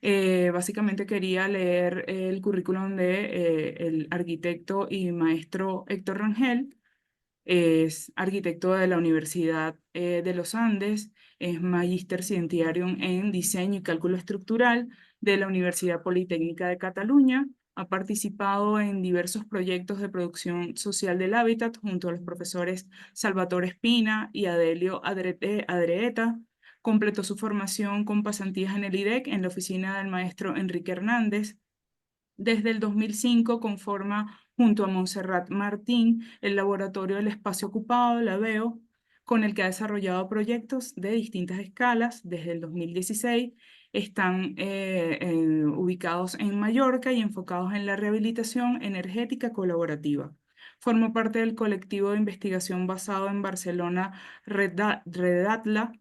Básicamente quería leer el currículum de el arquitecto y maestro Héctor Rangel. Es arquitecto de la Universidad de los Andes, es Magíster Scientiarum en Diseño y Cálculo Estructural de la Universidad Politécnica de Cataluña. Ha participado en diversos proyectos de producción social del hábitat junto a los profesores Salvatore Espina y Adelio Adreeta. Completó su formación con pasantías en el IDEC en la oficina del maestro Enrique Hernández. Desde el 2005 conforma junto a Montserrat Martín el Laboratorio del Espacio Ocupado, la VEO, con el que ha desarrollado proyectos de distintas escalas. Desde el 2016 están ubicados en Mallorca y enfocados en la rehabilitación energética colaborativa. Formó parte del colectivo de investigación basado en Barcelona, Redatla.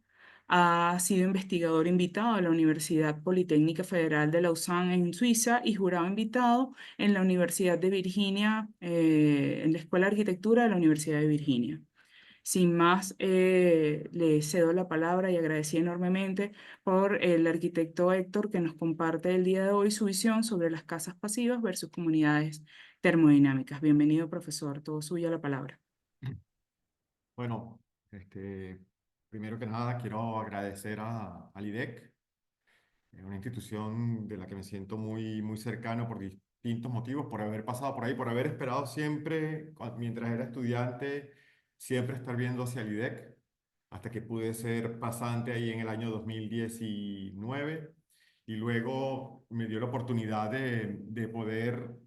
Ha sido investigador invitado a la Universidad Politécnica Federal de Lausanne en Suiza y jurado invitado en la Universidad de Virginia, en la Escuela de Arquitectura de la Universidad de Virginia. Sin más, le cedo la palabra y agradecí enormemente por el arquitecto Héctor que nos comparte el día de hoy su visión sobre las casas pasivas versus comunidades termodinámicas. Bienvenido, profesor. Todo suyo la palabra. Bueno, primero que nada quiero agradecer al IDEC, una institución de la que me siento muy cercano por distintos motivos, por haber pasado por ahí, por haber esperado siempre, mientras era estudiante, siempre estar viendo hacia el IDEC, hasta que pude ser pasante ahí en el año 2019 y luego me dio la oportunidad de poder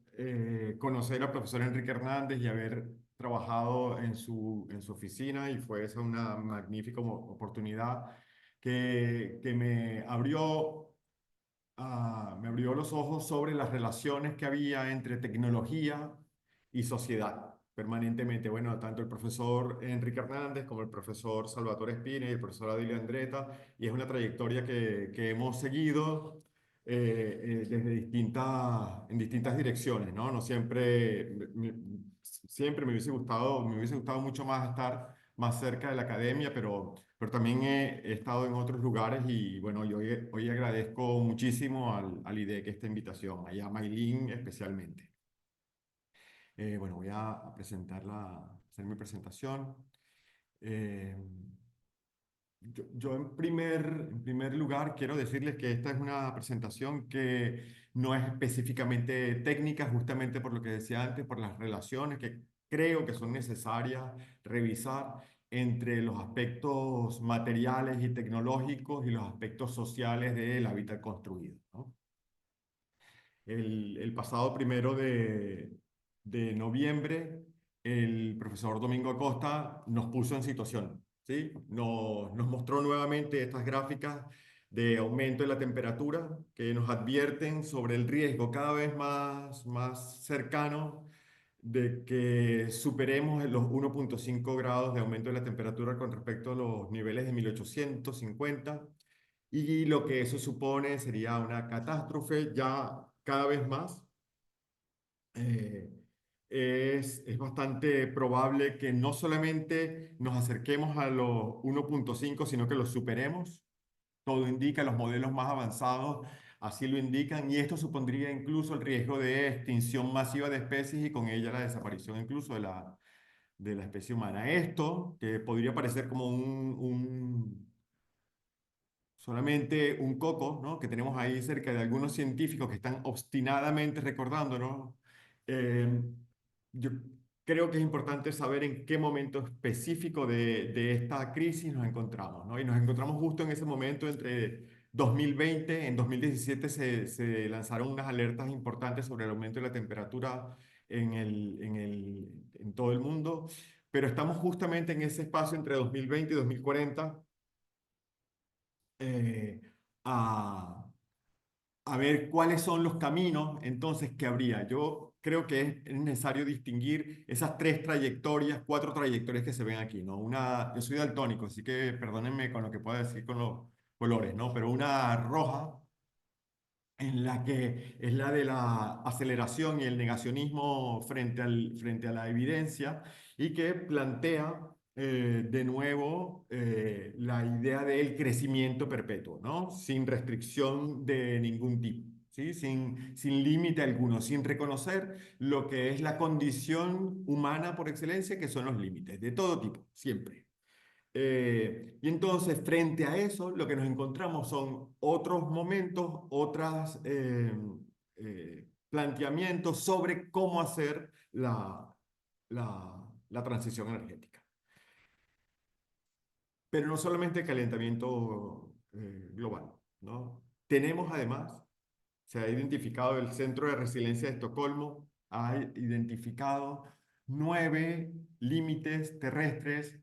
conocer al profesor Enrique Hernández y haber trabajado en su oficina y fue esa una magnífica oportunidad que me abrió los ojos sobre las relaciones que había entre tecnología y sociedad permanentemente. Bueno, tanto el profesor Enrique Hernández como el profesor Salvatore Espina y el profesor Adilio Andretta, y es una trayectoria que hemos seguido desde en distintas direcciones, ¿no? No siempre, siempre me hubiese gustado mucho más estar más cerca de la academia, pero también he estado en otros lugares y bueno, yo hoy agradezco muchísimo al IDEC esta invitación, y a Maylin especialmente. Bueno, voy a hacer mi presentación. Eh, yo en primer lugar quiero decirles que esta es una presentación que no es específicamente técnica, justamente por lo que decía antes, por las relaciones que creo que son necesarias revisar entre los aspectos materiales y tecnológicos y los aspectos sociales del hábitat construido, ¿no? El pasado primero de noviembre, el profesor Domingo Acosta nos puso en situación, ¿sí? Nos mostró nuevamente estas gráficas de aumento de la temperatura que nos advierten sobre el riesgo cada vez más cercano de que superemos los 1,5 grados de aumento de la temperatura con respecto a los niveles de 1850 y lo que eso supone sería una catástrofe ya cada vez más. eh, es bastante probable que no solamente nos acerquemos a los 1,5, sino que los superemos. Todo indica, los modelos más avanzados así lo indican, y esto supondría incluso el riesgo de extinción masiva de especies y con ella la desaparición incluso de la especie humana. Esto, que podría parecer como solamente un coco, ¿no? Que tenemos ahí cerca de algunos científicos que están obstinadamente recordándonos. Eh, yo creo que es importante saber en qué momento específico de esta crisis nos encontramos, ¿no? Y nos encontramos justo en ese momento entre 2020, en 2017 se lanzaron unas alertas importantes sobre el aumento de la temperatura en todo el mundo, pero estamos justamente en ese espacio entre 2020 y 2040 eh, a, a ver cuáles son los caminos entonces que habría. Yo creo que es necesario distinguir esas tres trayectorias, cuatro trayectorias que se ven aquí, ¿no? Yo soy daltónico, así que perdónenme con lo que pueda decir con los colores, ¿no? Pero una roja en la que es la de la aceleración y el negacionismo frente a la evidencia y que plantea de nuevo, la idea del crecimiento perpetuo, ¿no? Sin restricción de ningún tipo, ¿sí? Sin límite alguno, sin reconocer lo que es la condición humana por excelencia, que son los límites, de todo tipo, siempre. Y entonces, frente a eso, lo que nos encontramos son otros momentos, otros planteamientos sobre cómo hacer la transición energética. Pero no solamente el calentamiento global, ¿no? Tenemos además, se ha identificado el Centro de Resiliencia de Estocolmo, ha identificado 9 límites terrestres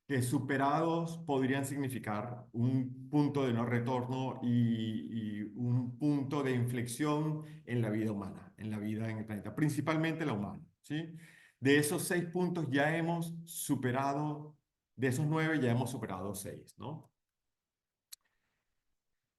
que superados podrían significar un punto de no retorno y un punto de inflexión en la vida humana, en la vida en el planeta, principalmente la humana, ¿sí? De esos 6 puntos ya hemos superado, de esos 9 ya hemos superado 6, ¿no?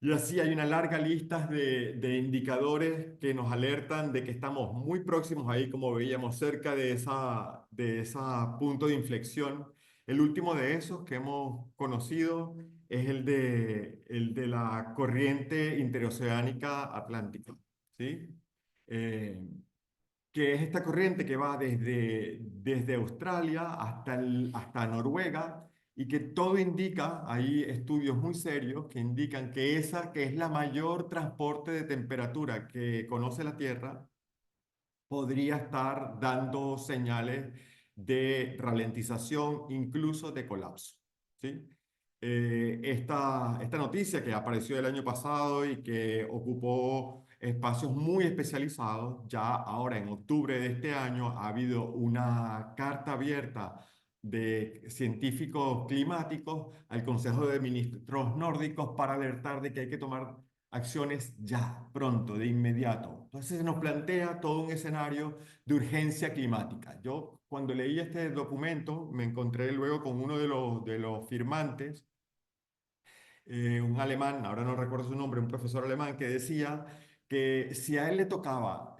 Y así hay una larga lista de indicadores que nos alertan de que estamos muy próximos ahí, como veíamos, cerca de esa punto de inflexión. El último de esos que hemos conocido es el de la corriente interoceánica atlántica, ¿sí? Eh, que es esta corriente que va desde Australia hasta Noruega y que todo indica, hay estudios muy serios que indican que esa que es la mayor transporte de temperatura que conoce la Tierra, podría estar dando señales de ralentización, incluso de colapso, ¿sí? Esta noticia que apareció el año pasado y que ocupó espacios muy especializados, ya ahora en octubre de este año ha habido una carta abierta de científicos climáticos al Consejo de Ministros nórdicos para alertar de que hay que tomar acciones ya, pronto, de inmediato. Entonces se nos plantea todo un escenario de urgencia climática. Yo cuando leí este documento me encontré luego con uno de los firmantes, un alemán, ahora no recuerdo su nombre, un profesor alemán que decía que si a él le tocaba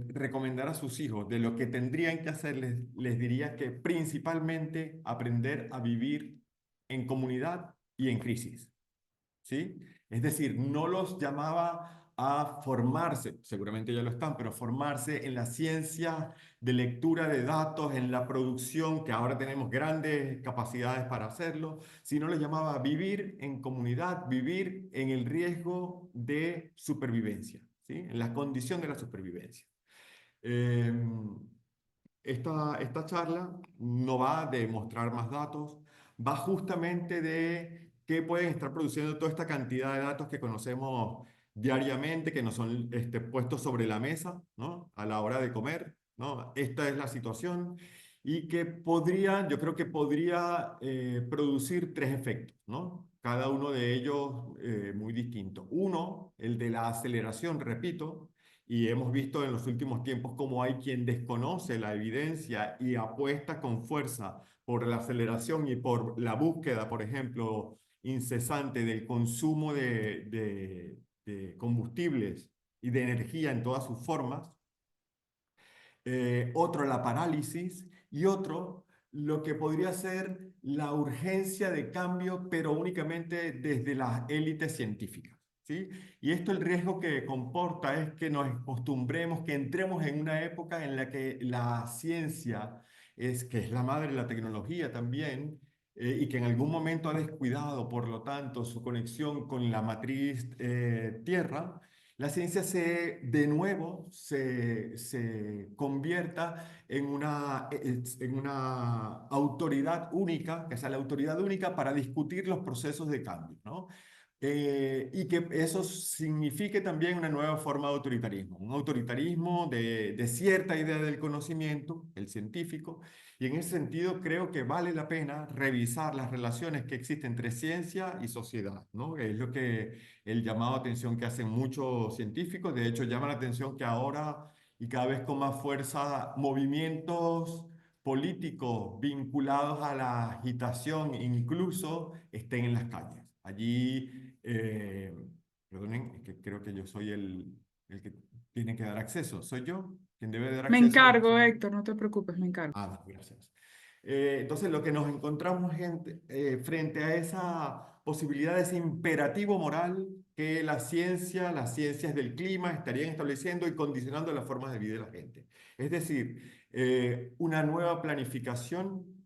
recomendar a sus hijos de lo que tendrían que hacer, les diría que principalmente aprender a vivir en comunidad y en crisis. ¿Sí? Es decir, no los llamaba a formarse, seguramente ya lo están, pero formarse en la ciencia de lectura de datos, en la producción, que ahora tenemos grandes capacidades para hacerlo, sino los llamaba a vivir en comunidad, vivir en el riesgo de supervivencia, ¿sí? En la condición de la supervivencia. Eh, esta charla no va de mostrar más datos, va justamente de qué pueden estar produciendo toda esta cantidad de datos que conocemos diariamente, que nos son puestos sobre la mesa, ¿no? A la hora de comer, ¿no? Esta es la situación y que podría, yo creo que podría producir 3 efectos, ¿no? Cada uno de ellos muy distinto. Uno, el de la aceleración, repito, y hemos visto en los últimos tiempos cómo hay quien desconoce la evidencia y apuesta con fuerza por la aceleración y por la búsqueda, por ejemplo, incesante del consumo de combustibles y de energía en todas sus formas. Otro, la parálisis, y otro, lo que podría ser la urgencia de cambio, pero únicamente desde las élites científicas, ¿sí? Y esto el riesgo que comporta es que nos acostumbremos, que entremos en una época en la que la ciencia, que es la madre de la tecnología también, y que en algún momento ha descuidado, por lo tanto, su conexión con la matriz Tierra, la ciencia de nuevo se convierta en una autoridad única, que sea la autoridad única para discutir los procesos de cambio, ¿no? Y que eso signifique también una nueva forma de autoritarismo, un autoritarismo de cierta idea del conocimiento, el científico, y en ese sentido creo que vale la pena revisar las relaciones que existen entre ciencia y sociedad, ¿no? Es lo que el llamado de atención que hacen muchos científicos. De hecho, llama la atención que ahora y cada vez con más fuerza movimientos políticos vinculados a la agitación incluso estén en las calles. Allí, perdonen, es que creo que yo soy el que tiene que dar acceso. ¿Soy yo quien debe dar Me acceso a la encargo, sesión? Héctor, no te preocupes, me encargo. Ah, gracias. Entonces, lo que nos encontramos frente a esa posibilidad, de ese imperativo moral que las ciencias del clima estarían estableciendo y condicionando las formas de vida de la gente. Es decir, una nueva planificación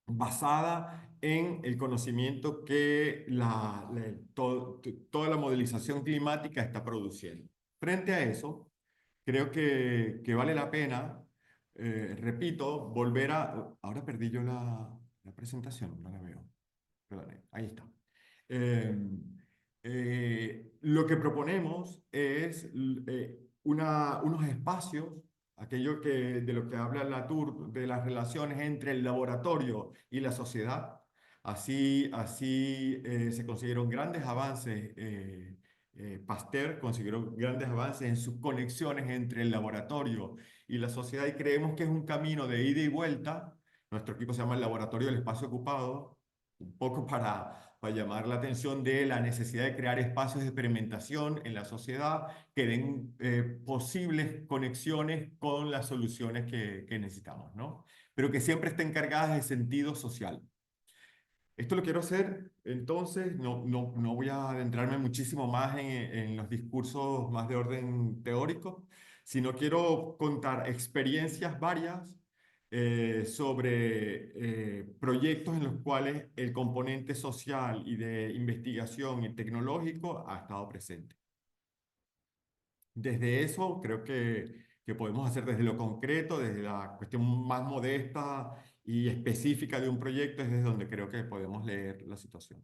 basada en el conocimiento que toda la modelización climática está produciendo. Frente a eso, creo que vale la pena, repito, volver a... Ahora perdí yo la presentación, no la veo. Perdón, ahí está. Eh, lo que proponemos es unos espacios, aquello de lo que habla Latour, de las relaciones entre el laboratorio y la sociedad. Así se consiguieron grandes avances. Pasteur consiguió grandes avances en sus conexiones entre el laboratorio y la sociedad y creemos que es un camino de ida y vuelta. Nuestro equipo se llama el Laboratorio del Espacio Ocupado, un poco para llamar la atención de la necesidad de crear espacios de experimentación en la sociedad que den posibles conexiones con las soluciones que necesitamos, ¿no? Pero que siempre estén cargadas de sentido social. Esto lo quiero hacer, entonces, no voy a adentrarme muchísimo más en los discursos más de orden teórico, sino quiero contar experiencias varias sobre proyectos en los cuales el componente social y de investigación y tecnológico ha estado presente. Desde eso creo que podemos hacer desde lo concreto, desde la cuestión más modesta y específica de un proyecto, es desde donde creo que podemos leer la situación.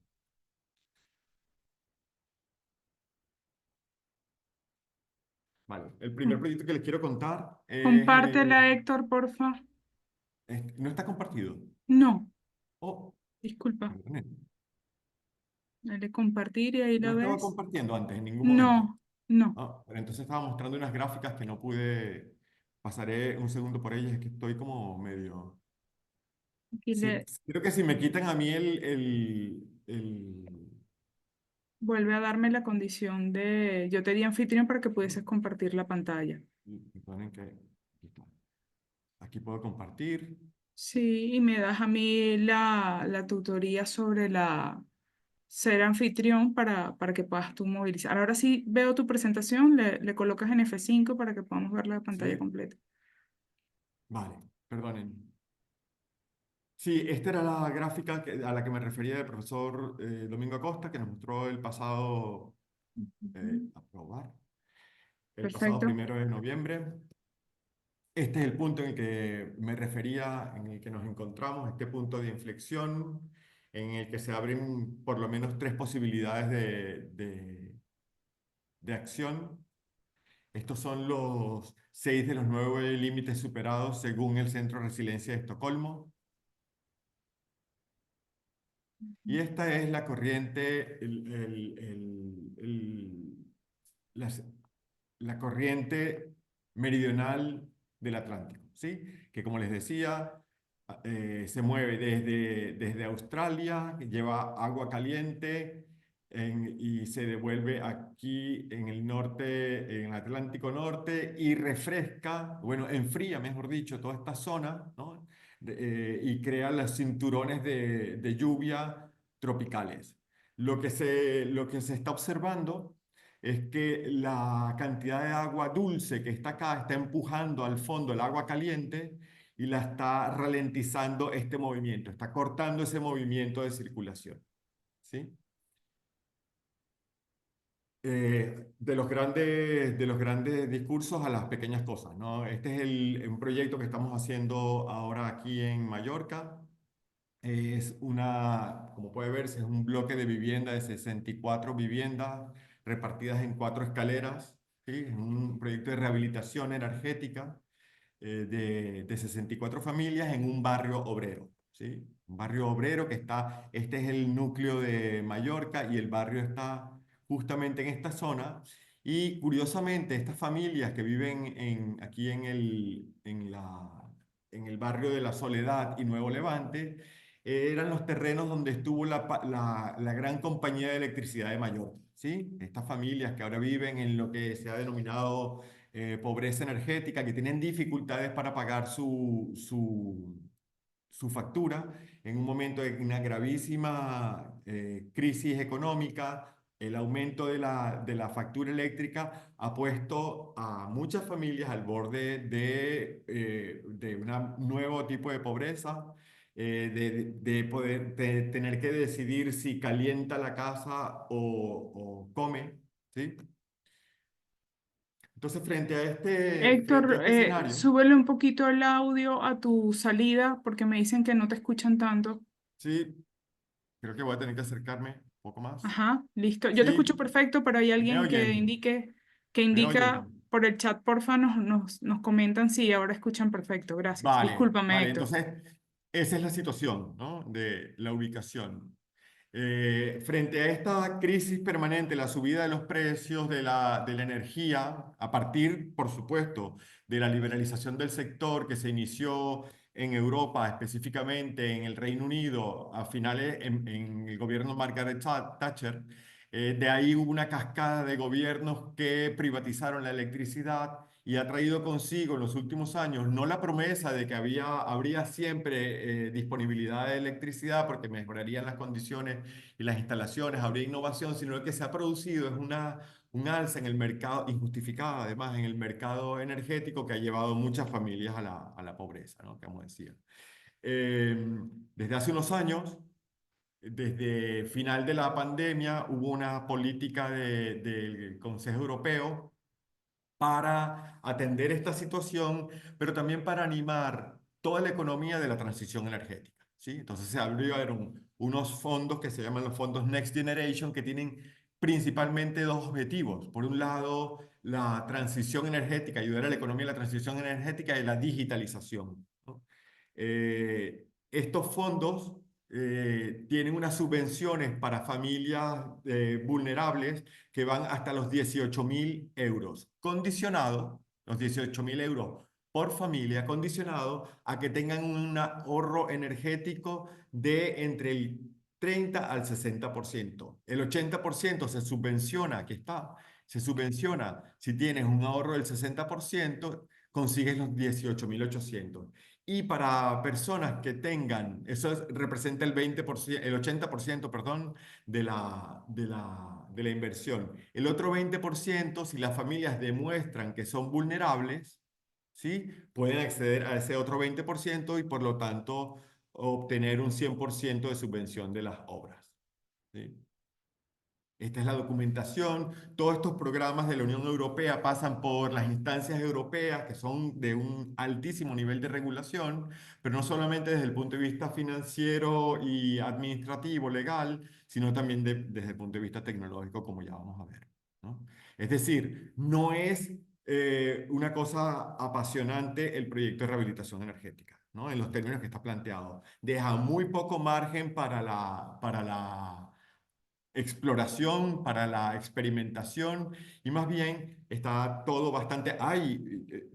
Vale, el primer Mm. proyecto que les quiero contar Compártela, Héctor, porfa. no está compartido. No, Oh, disculpa. perdone. Dale compartir y ahí No la estaba ves. compartiendo antes en ningún momento. No, no. Ah, pero entonces estaba mostrando unas gráficas que no pude. Pasaré un segundo por ellas, es que estoy como medio... Aquí le Creo que si me quitan a mí el... vuelve a darme la condición de... Yo te di anfitrión para que pudieses compartir la pantalla. Perdonen que... Aquí está. Aquí puedo compartir. Sí, y me das a mí la tutoría sobre la ser anfitrión para que puedas tú movilizar. Ahora sí veo tu presentación, le colocas en F5 para que podamos ver la pantalla Sí, completa. vale, perdonen. Sí, esta era la gráfica a la que me refería el profesor Domingo Acosta, que nos mostró Ujú. aprobar, el pasado Perfecto. 1 de noviembre. Este es el punto en el que me refería, en el que nos encontramos, este punto de inflexión, en el que se abren por lo menos tres posibilidades de acción. Estos son los 6 de los 9 límites superados según el Centro de Resiliencia de Estocolmo. Y esta es la corriente, las- la corriente meridional del Atlántico, ¿sí? Que como les decía, se mueve desde Australia, que lleva agua caliente y se devuelve aquí en el norte, en el Atlántico Norte, y refresca, bueno, enfría, mejor dicho, toda esta zona, ¿no? Y crea los cinturones de lluvia tropicales. Lo que se está observando es que la cantidad de agua dulce que está acá está empujando al fondo el agua caliente y la está ralentizando este movimiento, está cortando ese movimiento de circulación, ¿sí? De los grandes discursos a las pequeñas cosas, ¿no? Este es un proyecto que estamos haciendo ahora aquí en Mallorca. Como puede verse, es un bloque de vivienda de 64 viviendas repartidas en 4 escaleras, ¿sí? Es un proyecto de rehabilitación energética de 64 familias en un barrio obrero, ¿sí? Un barrio obrero este es el núcleo de Mallorca y el barrio está justamente en esta zona. Y curiosamente, estas familias que viven aquí en el barrio de La Soledad y Nuevo Levante, eran los terrenos donde estuvo la gran compañía de electricidad de Mallorca, ¿sí? Estas familias que ahora viven en lo que se ha denominado pobreza energética, que tienen dificultades para pagar su factura en un momento de una gravísima crisis económica. El aumento de la factura eléctrica ha puesto a muchas familias al borde de un nuevo tipo de pobreza, de poder de tener que decidir si calienta la casa o come, ¿sí? Entonces, frente a Héctor, este escenario, súbele un poquito el audio a tu salida porque me dicen que no te escuchan tanto. sí, creo que voy a tener que acercarme un poco más. Ajá, listo. Yo te escucho Sí, perfecto, pero hay me alguien oyen, que me indica oyen. por el chat, porfa, nos comentan si ahora escuchan perfecto. Gracias. Vale, Discúlpame, vale. Héctor. Entonces, esa es la situación, ¿no? De la ubicación. Frente a esta crisis permanente, la subida de los precios de la energía, a partir, por supuesto, de la liberalización del sector que se inició en Europa, específicamente en el Reino Unido, a finales en el gobierno de Margaret Thatcher, de ahí hubo una cascada de gobiernos que privatizaron la electricidad y ha traído consigo en los últimos años no la promesa de que habría siempre disponibilidad de electricidad porque mejorarían las condiciones y las instalaciones, habría innovación, sino lo que se ha producido es un alza en el mercado, injustificada además, en el mercado energético que ha llevado muchas familias a la pobreza, ¿no? Como decía. Eh, Desde hace unos años, desde final de la pandemia, hubo una política del Consejo Europeo para atender esta situación, pero también para animar toda la economía de la transición energética, ¿sí? Entonces se abrieron unos fondos que se llaman los fondos Next Generation, que tienen principalmente dos objetivos. Por un lado, la transición energética, ayudar a la economía a la transición energética y la digitalización, ¿no? Estos fondos tienen unas subvenciones para familias vulnerables que van hasta los 18.000 euros, condicionado, los 18.000 euros por familia, condicionado a que tengan un ahorro energético de entre el 30 al 60%. El 80% se subvenciona, aquí está, se subvenciona. Si tienes un ahorro del 60%, consigues los 18.800. Y para personas que tengan, representa el 20%, el 80%, perdón, de la inversión. El otro 20%, si las familias demuestran que son vulnerables, ¿sí? Pueden acceder a ese otro 20% y por lo tanto obtener un 100% de subvención de las obras, ¿sí? Esta es la documentación. Todos estos programas de la Unión Europea pasan por las instancias europeas que son de un altísimo nivel de regulación, pero no solamente desde el punto de vista financiero y administrativo, legal, sino también desde el punto de vista tecnológico, como ya vamos a ver, ¿no? Es decir, no es una cosa apasionante el proyecto de rehabilitación energética, ¿no? En los términos que está planteado. Deja muy poco margen para la exploración, para la experimentación y más bien está todo bastante,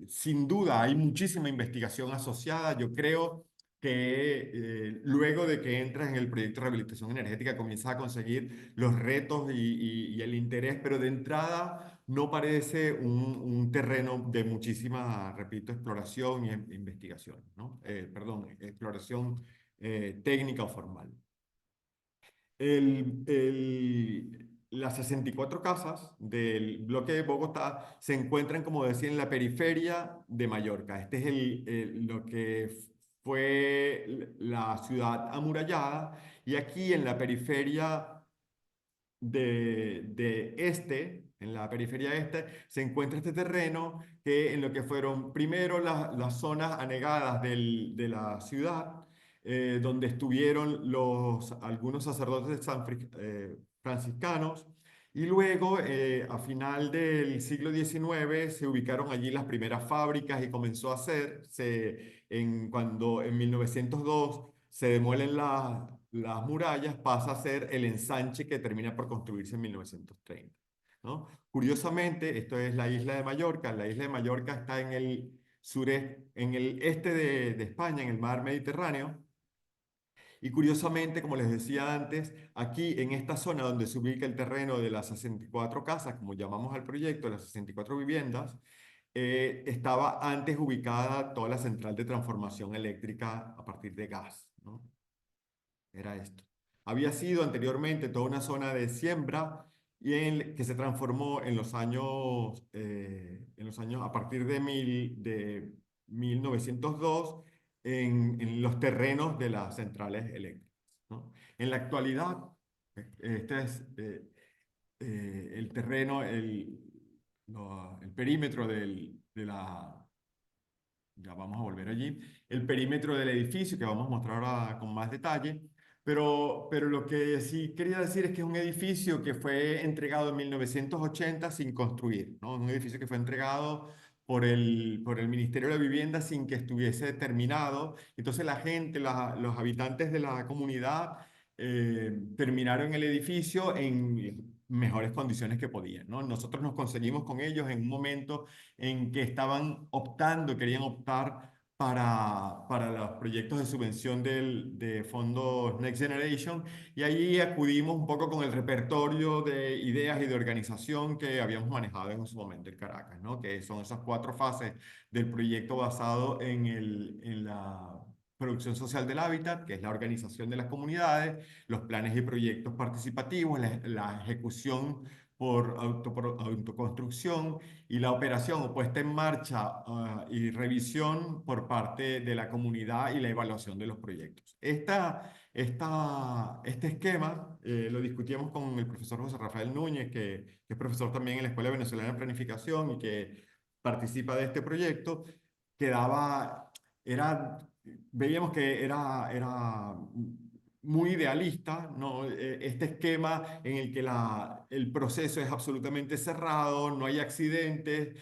sin duda, hay muchísima investigación asociada. Yo creo que luego de que entras en el proyecto de rehabilitación energética comienzas a conseguir los retos y el interés, pero de entrada no parece un terreno de muchísima, repito, exploración y investigación, ¿no? Perdón, exploración técnica o formal. Las 64 casas del bloque de Bogotá se encuentran, como decía, en la periferia de Mallorca. Este es lo que fue la ciudad amurallada. Y aquí en la periferia en la periferia este, se encuentra este terreno que en lo que fueron primero las zonas anegadas de la ciudad, donde estuvieron algunos sacerdotes franciscanos, y luego, a final del siglo XIX, se ubicaron allí las primeras fábricas y comenzó a hacerse, cuando en 1902 se demuelen las murallas, pasa a ser el ensanche que termina por construirse en 1930, ¿no? Curiosamente, esto es la isla de Mallorca. La isla de Mallorca está en el sureste, en el este de España, en el mar Mediterráneo. Y curiosamente, como les decía antes, aquí en esta zona donde se ubica el terreno de las 64 casas, como llamamos al proyecto, las 64 viviendas, estaba antes ubicada toda la central de transformación eléctrica a partir de gas, ¿no? Era esto. Había sido anteriormente toda una zona de siembra que se transformó en los años a partir de 1902 en los terrenos de las centrales eléctricas, ¿no? En la actualidad, este es el terreno, el perímetro de la ya vamos a volver allí, el perímetro del edificio que vamos a mostrar ahora con más detalle, pero lo que sí quería decir es que es un edificio que fue entregado en 1980 sin construir, ¿no? Un edificio que fue entregado por el Ministerio de la Vivienda sin que estuviese terminado. Entonces la gente, los habitantes de la comunidad terminaron el edificio en mejores condiciones que podían, ¿no? Nosotros nos conseguimos con ellos en un momento en que estaban optando, querían optar para los proyectos de subvención de fondos Next Generation, y allí acudimos un poco con el repertorio de ideas y de organización que habíamos manejado en ese momento en Caracas, ¿no? Que son esas cuatro fases del proyecto basado en la producción social del hábitat, que es la organización de las comunidades, los planes y proyectos participativos, la ejecución por autoconstrucción y la operación o puesta en marcha y revisión por parte de la comunidad y la evaluación de los proyectos. Este esquema lo discutíamos con el profesor José Rafael Núñez, que es profesor también en la Escuela Venezolana de Planificación y que participa de este proyecto, que era, veíamos que era muy idealista, ¿no? Este esquema en el que el proceso es absolutamente cerrado, no hay accidentes,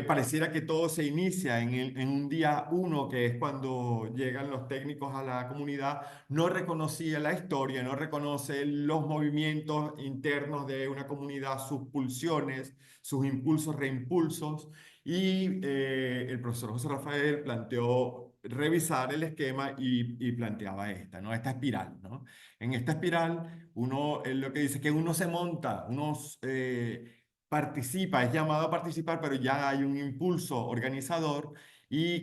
pareciera que todo se inicia en un día uno, que es cuando llegan los técnicos a la comunidad, no reconocía la historia, no reconoce los movimientos internos de una comunidad, sus pulsiones, sus impulsos, reimpulsos, y el profesor José Rafael planteó revisar el esquema y planteaba ¿no? Esta espiral, ¿no? En esta espiral, él lo que dice es que uno se monta, participa, es llamado a participar, pero ya hay un impulso organizador y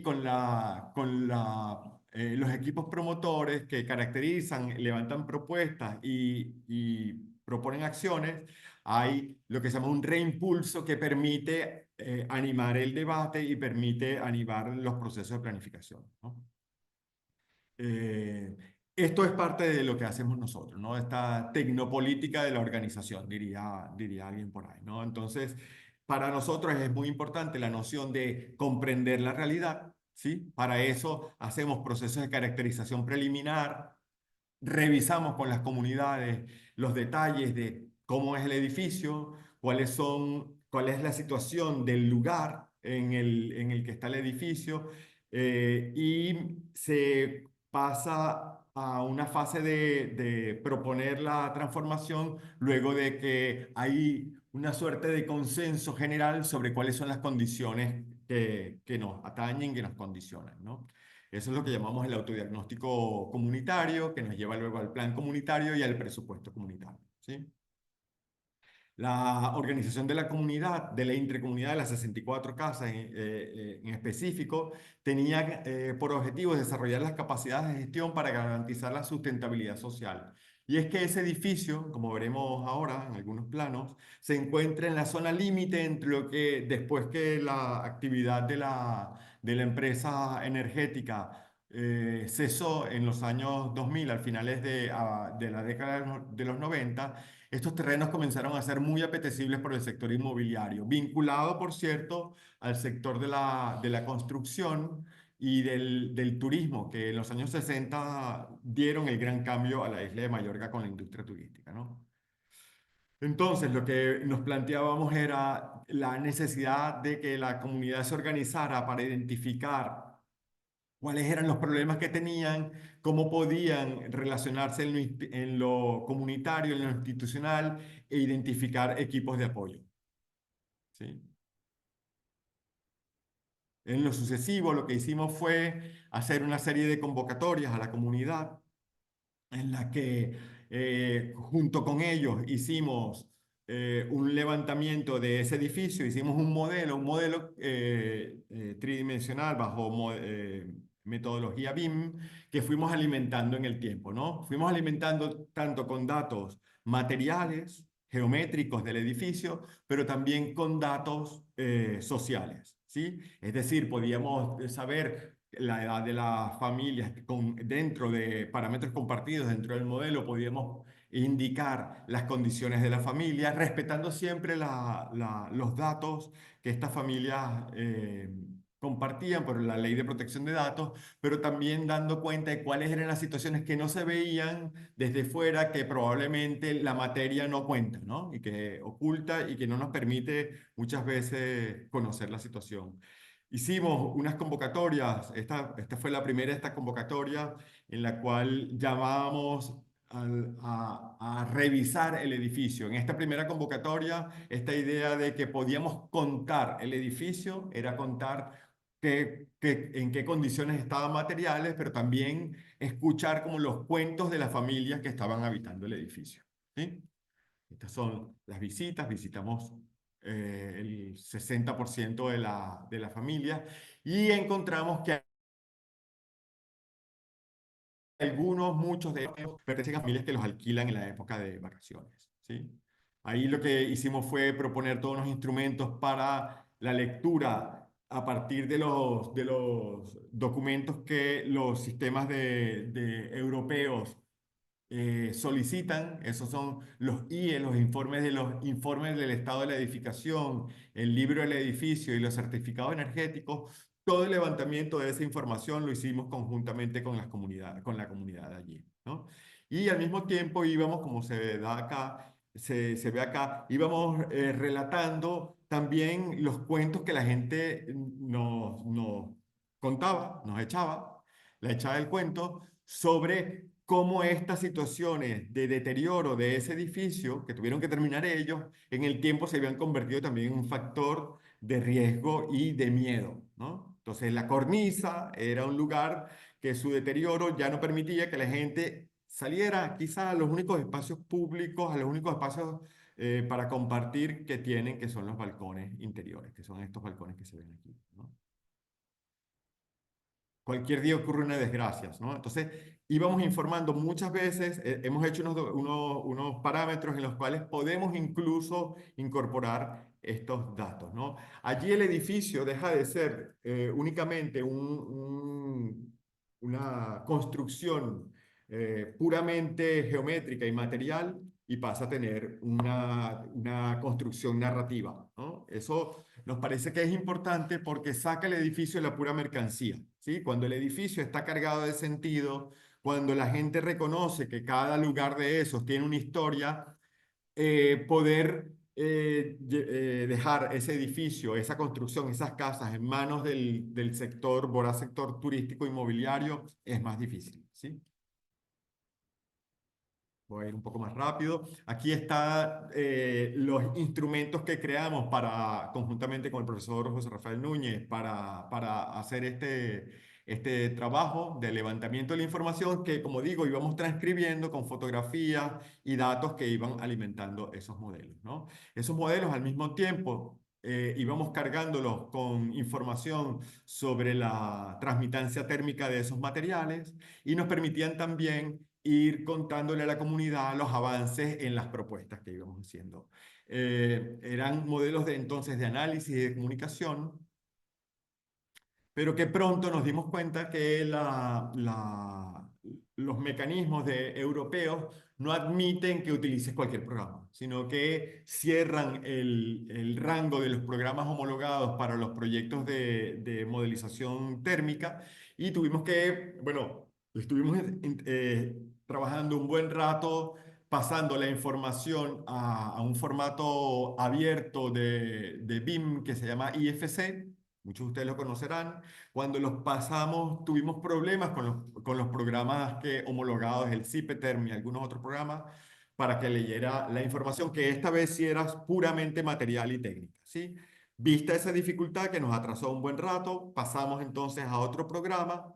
los equipos promotores que caracterizan, levantan propuestas y proponen acciones, hay lo que se llama un reimpulso que permite animar el debate y permite animar los procesos de planificación, ¿no? Eh, Esto es parte de lo que hacemos nosotros, ¿no? Esta tecnopolítica de la organización, diría alguien por ahí, ¿no? Entonces, para nosotros es muy importante la noción de comprender la realidad, ¿sí? Para eso hacemos procesos de caracterización preliminar, revisamos con las comunidades los detalles de cómo es el edificio, cuál es la situación del lugar en el que está el edificio, y se pasa a una fase de proponer la transformación luego de que hay una suerte de consenso general sobre cuáles son las condiciones que nos atañen, que nos condicionan, ¿no? Eso es lo que llamamos el autodiagnóstico comunitario, que nos lleva luego al plan comunitario y al presupuesto comunitario, ¿sí? La organización de la comunidad, de la intercomunidad de las 64 casas en específico, tenía por objetivo desarrollar las capacidades de gestión para garantizar la sustentabilidad social. Y es que ese edificio, como veremos ahora en algunos planos, se encuentra en la zona límite entre lo que después que la actividad de la empresa energética cesó en los años 2000, al finales de la década de los 90, estos terrenos comenzaron a ser muy apetecibles por el sector inmobiliario, vinculado, por cierto, al sector de la construcción y del turismo, que en los años 60 dieron el gran cambio a la isla de Mallorca con la industria turística, ¿no? Entonces, lo que nos planteábamos era la necesidad de que la comunidad se organizara para identificar cuáles eran los problemas que tenían, cómo podían relacionarse en lo comunitario, en lo institucional, e identificar equipos de apoyo, ¿sí? En lo sucesivo, lo que hicimos fue hacer una serie de convocatorias a la comunidad en la que junto con ellos hicimos un levantamiento de ese edificio, hicimos un modelo tridimensional bajo metodología BIM que fuimos alimentando en el tiempo, ¿no? Fuimos alimentando tanto con datos materiales, geométricos del edificio, pero también con datos sociales, ¿sí? Es decir, podíamos saber la edad de las familias dentro de parámetros compartidos dentro del modelo, podíamos indicar las condiciones de la familia, respetando siempre los datos que estas familias compartían por la ley de protección de datos, pero también dando cuenta de cuáles eran las situaciones que no se veían desde fuera, que probablemente la materia no cuenta, ¿no? Y que oculta y que no nos permite muchas veces conocer la situación. Hicimos unas convocatorias, esta fue la primera de estas convocatorias en la cual llamábamos a revisar el edificio. En esta primera convocatoria, esta idea de que podíamos contar el edificio era contar en qué condiciones estaban materiales, pero también escuchar como los cuentos de las familias que estaban habitando el edificio. ¿Sí? Estas son las visitas, visitamos el 60% de la familia y encontramos que muchos de ellos pertenecen a familias que los alquilan en la época de vacaciones, ¿sí? Ahí lo que hicimos fue proponer todos los instrumentos para la lectura a partir de los documentos que los sistemas europeos solicitan. Esos son los IE, los informes del estado de la edificación, el libro del edificio y los certificados energéticos. Todo el levantamiento de esa información lo hicimos conjuntamente con con la comunidad de allí, ¿no? Y al mismo tiempo íbamos, como se da acá, se ve acá, íbamos relatando también los cuentos que la gente nos contaba, nos echaba, la echaba el cuento sobre cómo estas situaciones de deterioro de ese edificio, que tuvieron que terminar ellos, en el tiempo se habían convertido también en un factor de riesgo y de miedo, ¿no? Entonces, la cornisa era un lugar que su deterioro ya no permitía que la gente saliera quizá a los únicos espacios públicos, a los únicos espacios para compartir que tienen, que son los balcones interiores, que son estos balcones que se ven aquí, ¿no? Cualquier día ocurre una desgracia, ¿no? Entonces, íbamos informando muchas veces, hemos hecho unos parámetros en los cuales podemos incluso incorporar estos datos, ¿no? Allí el edificio deja de ser únicamente una construcción puramente geométrica y material y pasa a tener una construcción narrativa, ¿no? Eso nos parece que es importante porque saca el edificio de la pura mercancía, ¿sí? Cuando el edificio está cargado de sentido, cuando la gente reconoce que cada lugar de esos tiene una historia, poder dejar ese edificio, esa construcción, esas casas en manos del sector, voraz sector turístico inmobiliario, es más difícil, ¿sí? Voy a ir un poco más rápido. Aquí están los instrumentos que creamos conjuntamente con el profesor José Rafael Núñez para hacer este trabajo de levantamiento de la información que, como digo, íbamos transcribiendo con fotografías y datos que iban alimentando esos modelos, ¿no? Esos modelos al mismo tiempo íbamos cargándolos con información sobre la transmitancia térmica de esos materiales y nos permitían también ir contándole a la comunidad los avances en las propuestas que íbamos haciendo. Eran modelos de entonces de análisis y de comunicación, pero que pronto nos dimos cuenta que los mecanismos europeos no admiten que utilices cualquier programa, sino que cierran el rango de los programas homologados para los proyectos de modelización térmica y tuvimos que, bueno, estuvimos trabajando un buen rato pasando la información a un formato abierto de BIM que se llama IFC. Muchos de ustedes lo conocerán. Cuando los pasamos, tuvimos problemas con los programas homologados, el CIPETERM y algunos otros programas, para que leyera la información, que esta vez sí era puramente material y técnica, ¿sí? Vista esa dificultad que nos atrasó un buen rato, pasamos entonces a otro programa,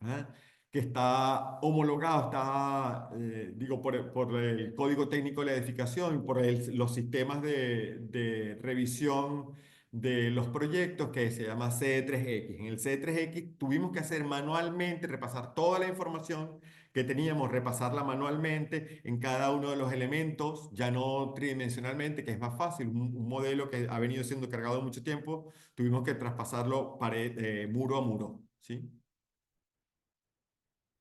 ¿eh? que está homologado, está, digo, por el Código Técnico de la Edificación y por los sistemas de revisión de los proyectos que se llama CE3X. En el CE3X tuvimos que hacer manualmente, repasar toda la información que teníamos, repasarla manualmente en cada uno de los elementos, ya no tridimensionalmente, que es más fácil, un modelo que ha venido siendo cargado mucho tiempo, tuvimos que traspasarlo muro a muro, ¿sí?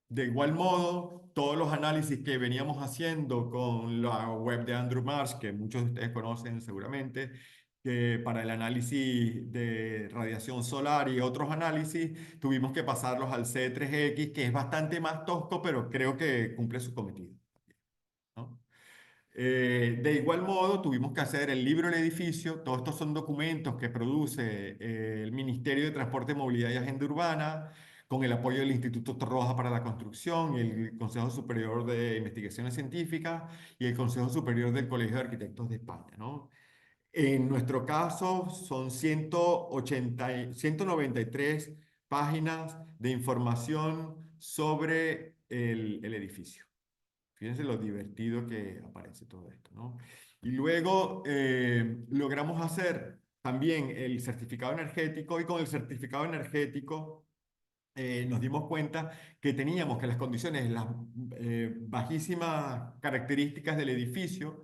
De igual modo, todos los análisis que veníamos haciendo con la web de Andrew Marsh, que muchos de ustedes conocen seguramente, que para el análisis de radiación solar y otros análisis, tuvimos que pasarlos al C3X, que es bastante más tosco, pero creo que cumple su cometido, ¿no? De igual modo, tuvimos que hacer el libro del edificio. Todos estos son documentos que produce el Ministerio de Transporte, Movilidad y Agenda Urbana, con el apoyo del Instituto Torroja para la Construcción, y el Consejo Superior de Investigaciones Científicas y el Consejo Superior del Colegio de Arquitectos de España, ¿no? En nuestro caso, son 193 páginas de información sobre el edificio. Fíjense lo divertido que aparece todo esto, ¿no? Y luego logramos hacer también el certificado energético, y con el certificado energético nos dimos cuenta que teníamos que las condiciones, las bajísimas características del edificio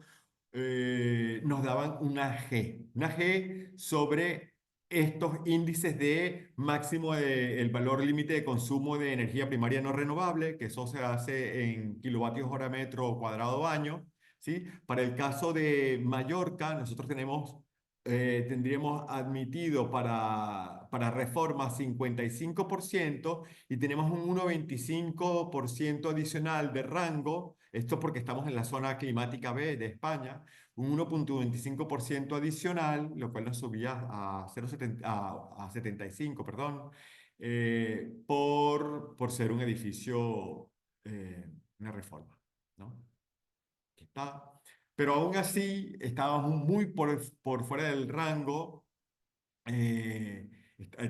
nos daban una G sobre estos índices de máximo el valor límite de consumo de energía primaria no renovable, que eso se hace en kilovatios hora metro cuadrado año, ¿sí? Para el caso de Mallorca, nosotros tendríamos admitido para reforma 55%, y tenemos un 1,25% adicional de rango, esto porque estamos en la zona climática B de España, un 1,25% adicional, lo cual nos subía a 0,70 a 75, perdón, por ser un edificio, una reforma, ¿no? Que está, pero aún así estábamos muy por fuera del rango.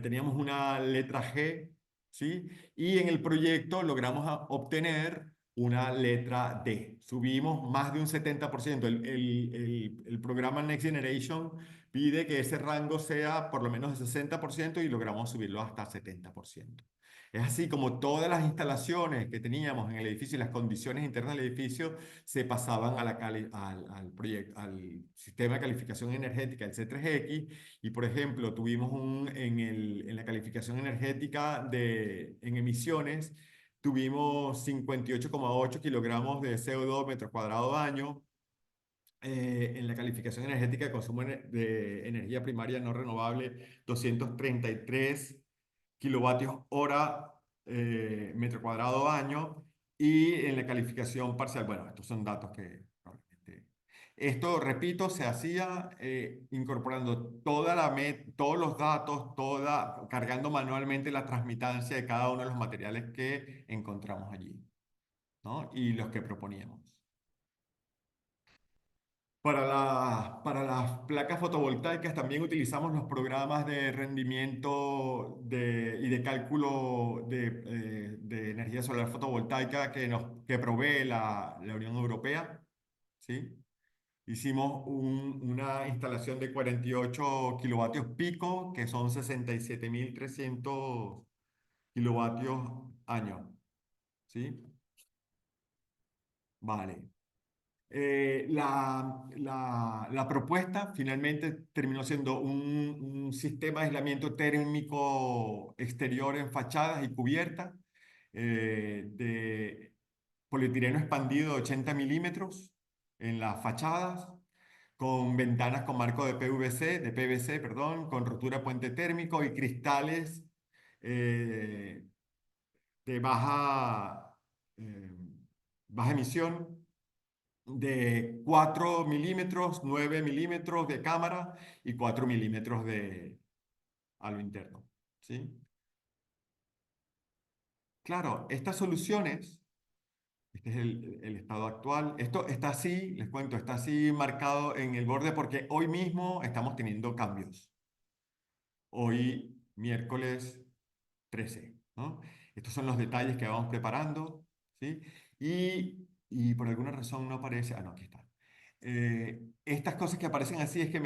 Teníamos una letra G, ¿sí? Y en el proyecto logramos obtener una letra D. Subimos más de un 70%. El programa Next Generation pide que ese rango sea por lo menos de 60%, y logramos subirlo hasta 70%. Es así como todas las instalaciones que teníamos en el edificio y las condiciones internas del edificio se pasaban a al proyecto, al sistema de calificación energética, el C3X. Y por ejemplo, tuvimos en la calificación energética en emisiones, tuvimos 58,8 kilogramos de CO2 metro cuadrado año. En la calificación energética de consumo de energía primaria no renovable, 233 kilovatios hora metro cuadrado año. Y en la calificación parcial, bueno, estos son datos que probablemente... Esto, repito, se hacía incorporando todos los datos, cargando manualmente la transmitancia de cada uno de los materiales que encontramos allí, ¿no? Y los que proponíamos. Para las placas fotovoltaicas también utilizamos los programas de rendimiento y de cálculo de energía solar fotovoltaica que provee la Unión Europea, ¿sí? Hicimos una instalación de 48 kilovatios pico, que son 67.300 kilovatios año, ¿sí? Vale. La propuesta finalmente terminó siendo un sistema de aislamiento térmico exterior en fachadas y cubiertas, de polietileno expandido de 80 milímetros en las fachadas, con ventanas con marco de PVC, perdón, con rotura de puente térmico y cristales eh, de eh, baja emisión, de 4 milímetros, 9 milímetros de cámara y 4 milímetros a lo interno, ¿sí? Claro, estas soluciones, este es el estado actual. Esto está así, les cuento, está así marcado en el borde porque hoy mismo estamos teniendo cambios. Hoy, miércoles 13, ¿no? Estos son los detalles que vamos preparando, ¿sí? Y por alguna razón no aparece, no, aquí está. Estas cosas que aparecen así es que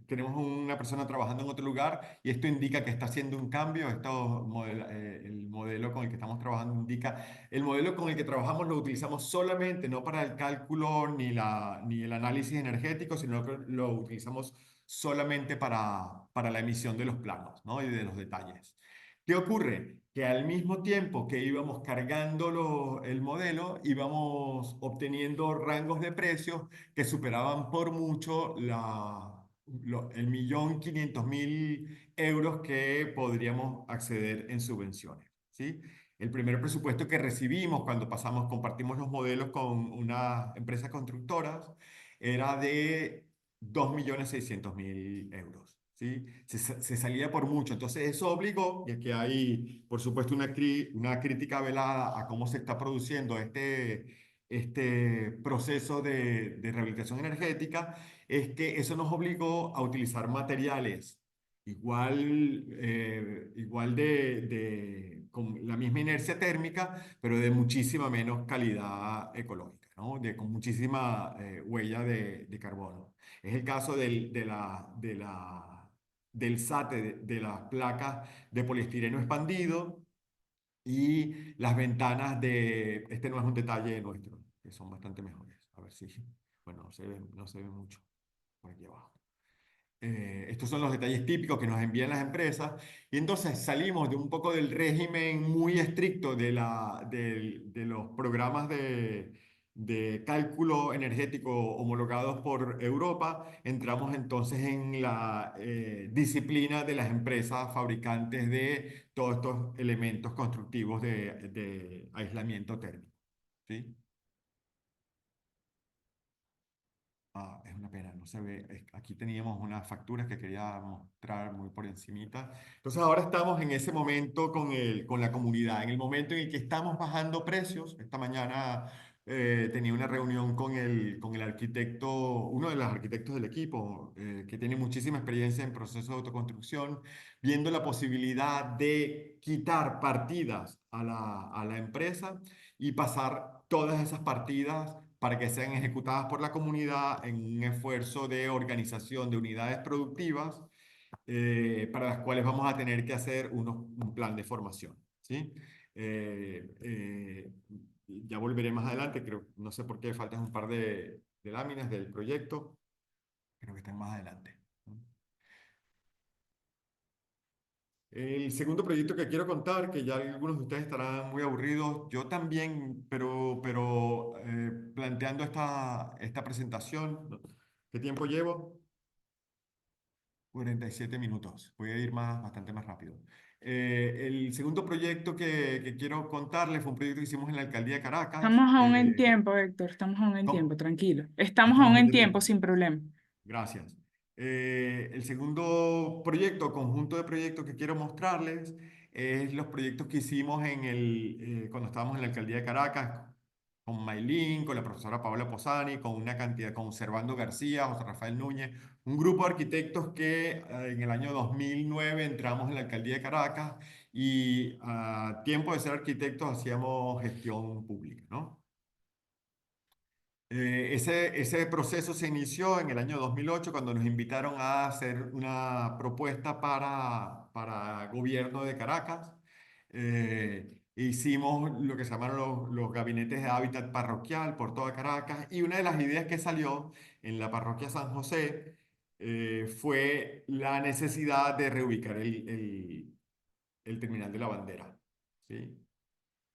tenemos una persona trabajando en otro lugar y esto indica que está haciendo un cambio. El modelo con el que estamos trabajando indica, el modelo con el que trabajamos lo utilizamos solamente no para el cálculo ni el análisis energético, sino que lo utilizamos solamente para la emisión de los planos, ¿no? Y de los detalles. ¿Qué ocurre? Que al mismo tiempo que íbamos cargando el modelo, íbamos obteniendo rangos de precios que superaban por mucho el 1.500.000 euros que podríamos acceder en subvenciones, ¿sí? El primer presupuesto que recibimos cuando compartimos los modelos con unas empresas constructoras era de 2.600.000 euros. ¿Sí? Se salía por mucho. Entonces eso obligó, y aquí hay, por supuesto, una crítica velada a cómo se está produciendo este proceso de rehabilitación energética, es que eso nos obligó a utilizar materiales igual con la misma inercia térmica, pero de muchísima menos calidad ecológica, ¿no? Con muchísima huella de carbono. Es el caso del SATE, de las placas de poliestireno expandido y las ventanas este no es un detalle nuestro, que son bastante mejores. A ver si, bueno, no se ve mucho por aquí abajo. Estos son los detalles típicos que nos envían las empresas y entonces salimos de un poco del régimen muy estricto de los programas de cálculo energético homologados por Europa, entramos entonces en la disciplina de las empresas fabricantes de todos estos elementos constructivos de aislamiento térmico, ¿sí? Es una pena, no se ve. Aquí teníamos unas facturas que quería mostrar muy por encimita. Entonces ahora estamos en ese momento con la comunidad, en el momento en el que estamos bajando precios. Esta mañana tenía una reunión con el arquitecto, uno de los arquitectos del equipo, que tiene muchísima experiencia en procesos de autoconstrucción, viendo la posibilidad de quitar partidas a la empresa y pasar todas esas partidas para que sean ejecutadas por la comunidad en un esfuerzo de organización de unidades productivas, para las cuales vamos a tener que hacer un plan de formación, ¿sí? Eh, eh, ya volveré más adelante, no sé por qué faltan un par de láminas del proyecto, creo que están más adelante. El segundo proyecto que quiero contar, que ya algunos de ustedes estarán muy aburridos, yo también, pero planteando esta presentación, ¿no? ¿Qué tiempo llevo? 47 minutos. Voy a ir bastante más rápido. El segundo proyecto que quiero contarles fue un proyecto que hicimos en la alcaldía de Caracas. Estamos aún en tiempo, Héctor, estamos aún en tiempo, ¿Cómo? tranquilo. Estamos Estamos aún en bien de tiempo, tiempo. sin problema. Gracias. El segundo proyecto, conjunto de proyectos que quiero mostrarles, es los proyectos que hicimos cuando estábamos en la alcaldía de Caracas, con Maylin, con la profesora Paola Posani, con una cantidad, con Servando García, José Rafael Núñez, un grupo de arquitectos que en el año 2009 entramos en la alcaldía de Caracas y a tiempo de ser arquitectos hacíamos gestión pública, ¿no? Ese proceso se inició en el año 2008 cuando nos invitaron a hacer una propuesta para gobierno de Caracas. Hicimos lo que se llamaron los gabinetes de hábitat parroquial por toda Caracas y una de las ideas que salió en la parroquia San José fue la necesidad de reubicar el terminal de la bandera. ¿Sí?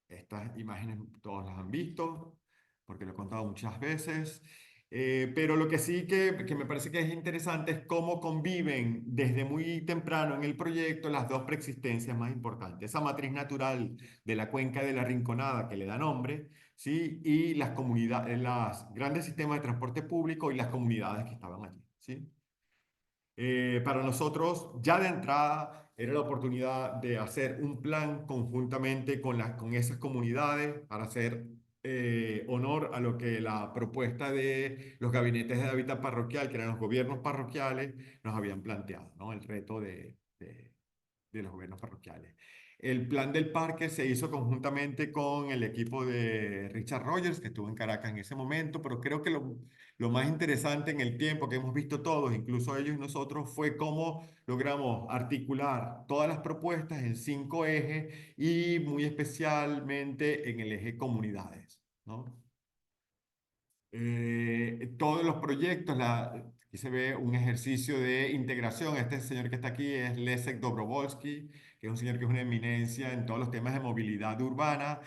Estas imágenes todos las han visto, porque lo he contado muchas veces. Pero lo que sí que me parece que es interesante es cómo conviven desde muy temprano en el proyecto las dos preexistencias más importantes. Esa matriz natural de la cuenca de la Rinconada que le da nombre, ¿sí? Y las comunidades, los grandes sistemas de transporte público y las comunidades que estaban allí, ¿sí? Para nosotros, ya de entrada, era la oportunidad de hacer un plan conjuntamente con esas comunidades para hacer honor a lo que la propuesta de los gabinetes de hábitat parroquial, que eran los gobiernos parroquiales, nos habían planteado, ¿no? El reto de los gobiernos parroquiales. El plan del parque se hizo conjuntamente con el equipo de Richard Rogers, que estuvo en Caracas en ese momento, pero creo que lo más interesante en el tiempo que hemos visto todos, incluso ellos y nosotros, fue cómo logramos articular todas las propuestas en 5 ejes y muy especialmente en el eje comunidades, ¿no? Todos los proyectos, aquí se ve un ejercicio de integración. Este señor que está aquí es Leszek Dobrovolsky, que es un señor que es una eminencia en todos los temas de movilidad urbana.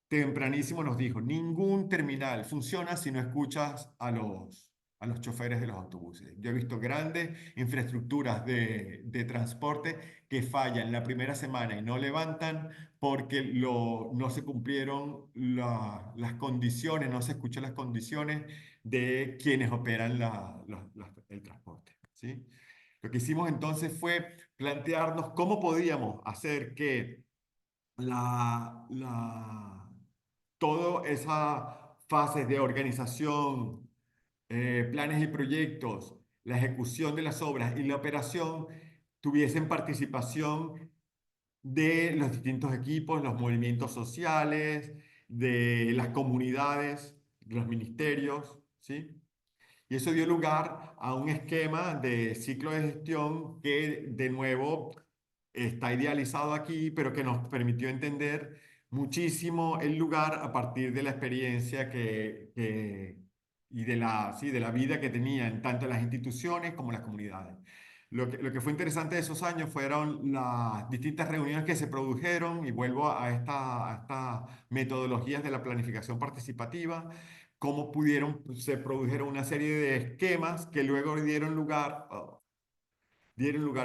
Tempranísimo nos dijo, ningún terminal funciona si no escuchas a los choferes de los autobuses. Yo he visto grandes infraestructuras de transporte que fallan la primera semana y no levantan porque no se cumplieron las condiciones, no se escuchan las condiciones de quienes operan el transporte, ¿sí? Lo que hicimos entonces fue plantearnos cómo podíamos hacer que la, la, toda esa fase de organización, planes y proyectos, la ejecución de las obras y la operación tuviesen participación de los distintos equipos, los movimientos sociales, de las comunidades, de los ministerios, ¿sí? Y eso dio lugar a un esquema de ciclo de gestión que, de nuevo, está idealizado aquí, pero que nos permitió entender muchísimo el lugar a partir de la experiencia y sí, de la vida que tenían tanto las instituciones como las comunidades. Lo que fue interesante de esos años fueron las distintas reuniones que se produjeron, y vuelvo a estas metodologías de la planificación participativa, cómo se produjeron una serie de esquemas que luego dieron lugar,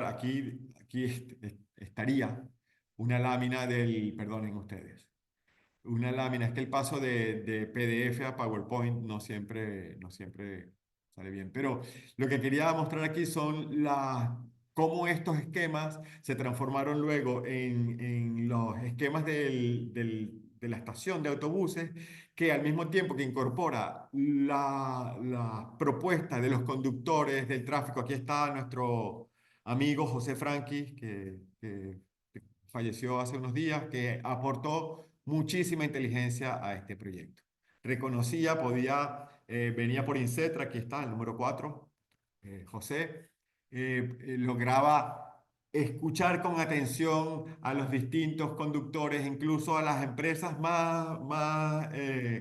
aquí estaría una lámina perdonen ustedes, una lámina, es que el paso de PDF a PowerPoint no siempre sale bien, pero lo que quería mostrar aquí son cómo estos esquemas se transformaron luego en los esquemas de la estación de autobuses, que al mismo tiempo que incorpora la propuesta de los conductores del tráfico. Aquí está nuestro amigo José Franqui, que falleció hace unos días, que aportó muchísima inteligencia a este proyecto. Venía por Incetra, aquí está el número 4, José, lograba escuchar con atención a los distintos conductores, incluso a las empresas más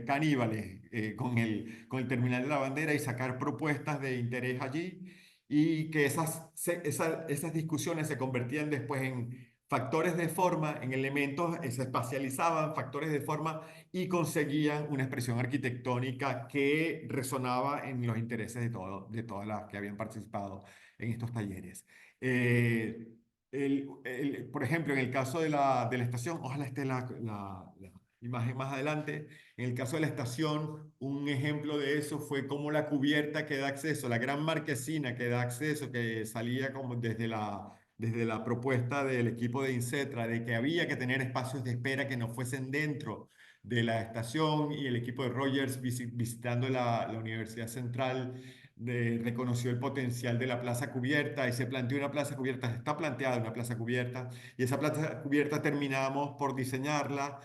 caníbales, con el terminal de la bandera, y sacar propuestas de interés allí, y que esas discusiones se convertían después en factores de forma, en elementos, se espacializaban factores de forma y conseguían una expresión arquitectónica que resonaba en los intereses de todas las que habían participado en estos talleres. Eh, por ejemplo, en el caso de la estación, ojalá esté la imagen más adelante. En el caso de la estación, un ejemplo de eso fue cómo la cubierta que da acceso, la gran marquesina que da acceso, que salía como desde la propuesta del equipo de Incetra, de que había que tener espacios de espera que no fuesen dentro de la estación, y el equipo de Rogers visitando la Universidad Central reconoció el potencial de la plaza cubierta y se planteó una plaza cubierta, está planteada una plaza cubierta, y esa plaza cubierta terminamos por diseñarla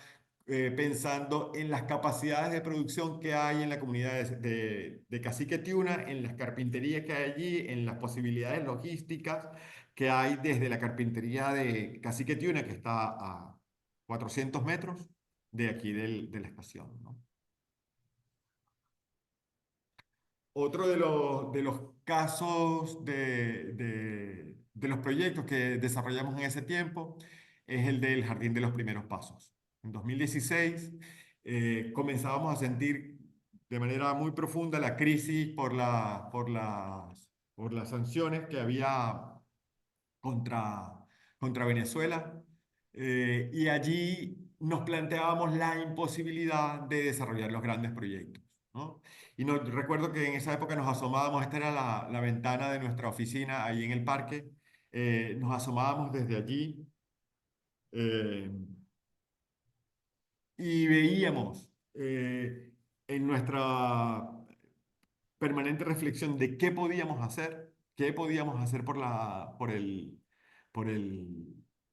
pensando en las capacidades de producción que hay en la comunidad de Cacique Tiuna, en las carpinterías que hay allí, en las posibilidades logísticas que hay desde la carpintería de Cacique Tiuna, que está a 400 metros de aquí de la estación, ¿no? Otro de los casos de los proyectos que desarrollamos en ese tiempo es el del Jardín de los Primeros Pasos. En 2016 comenzábamos a sentir de manera muy profunda la crisis por las sanciones que había contra Venezuela, y allí nos planteábamos la imposibilidad de desarrollar los grandes proyectos, ¿no? Y recuerdo que en esa época nos asomábamos, esta era la ventana de nuestra oficina ahí en el parque, nos asomábamos desde allí, eh, y veíamos en nuestra permanente reflexión de qué podíamos hacer por el,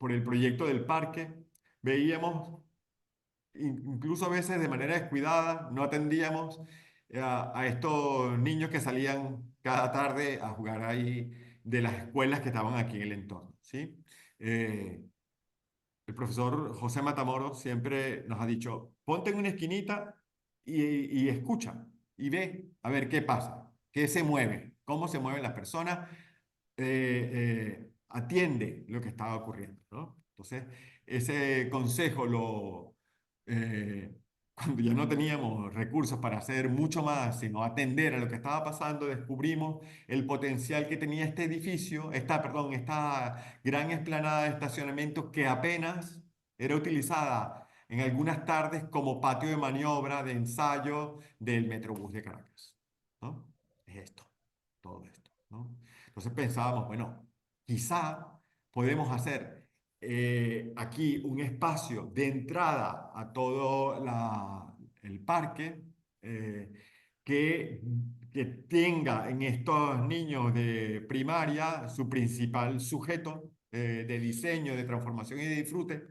por el proyecto del parque, veíamos, incluso a veces de manera descuidada, no atendíamos a estos niños que salían cada tarde a jugar ahí de las escuelas que estaban aquí en el entorno, ¿sí? Eh, el profesor José Matamoros siempre nos ha dicho, ponte en una esquinita y escucha y ve a ver qué pasa, qué se mueve, cómo se mueven las personas, atiende lo que estaba ocurriendo, ¿no? Entonces, ese consejo eh, cuando ya no teníamos recursos para hacer mucho más, sino atender a lo que estaba pasando, descubrimos el potencial que tenía este edificio, esta gran explanada de estacionamiento que apenas era utilizada en algunas tardes como patio de maniobra, de ensayo del Metrobús de Caracas, ¿no? Es esto, todo esto, ¿no? Entonces pensábamos, bueno, quizá podemos hacer aquí un espacio de entrada a todo el parque eh, que, que tenga en estos niños de primaria su principal sujeto de diseño, de transformación y de disfrute,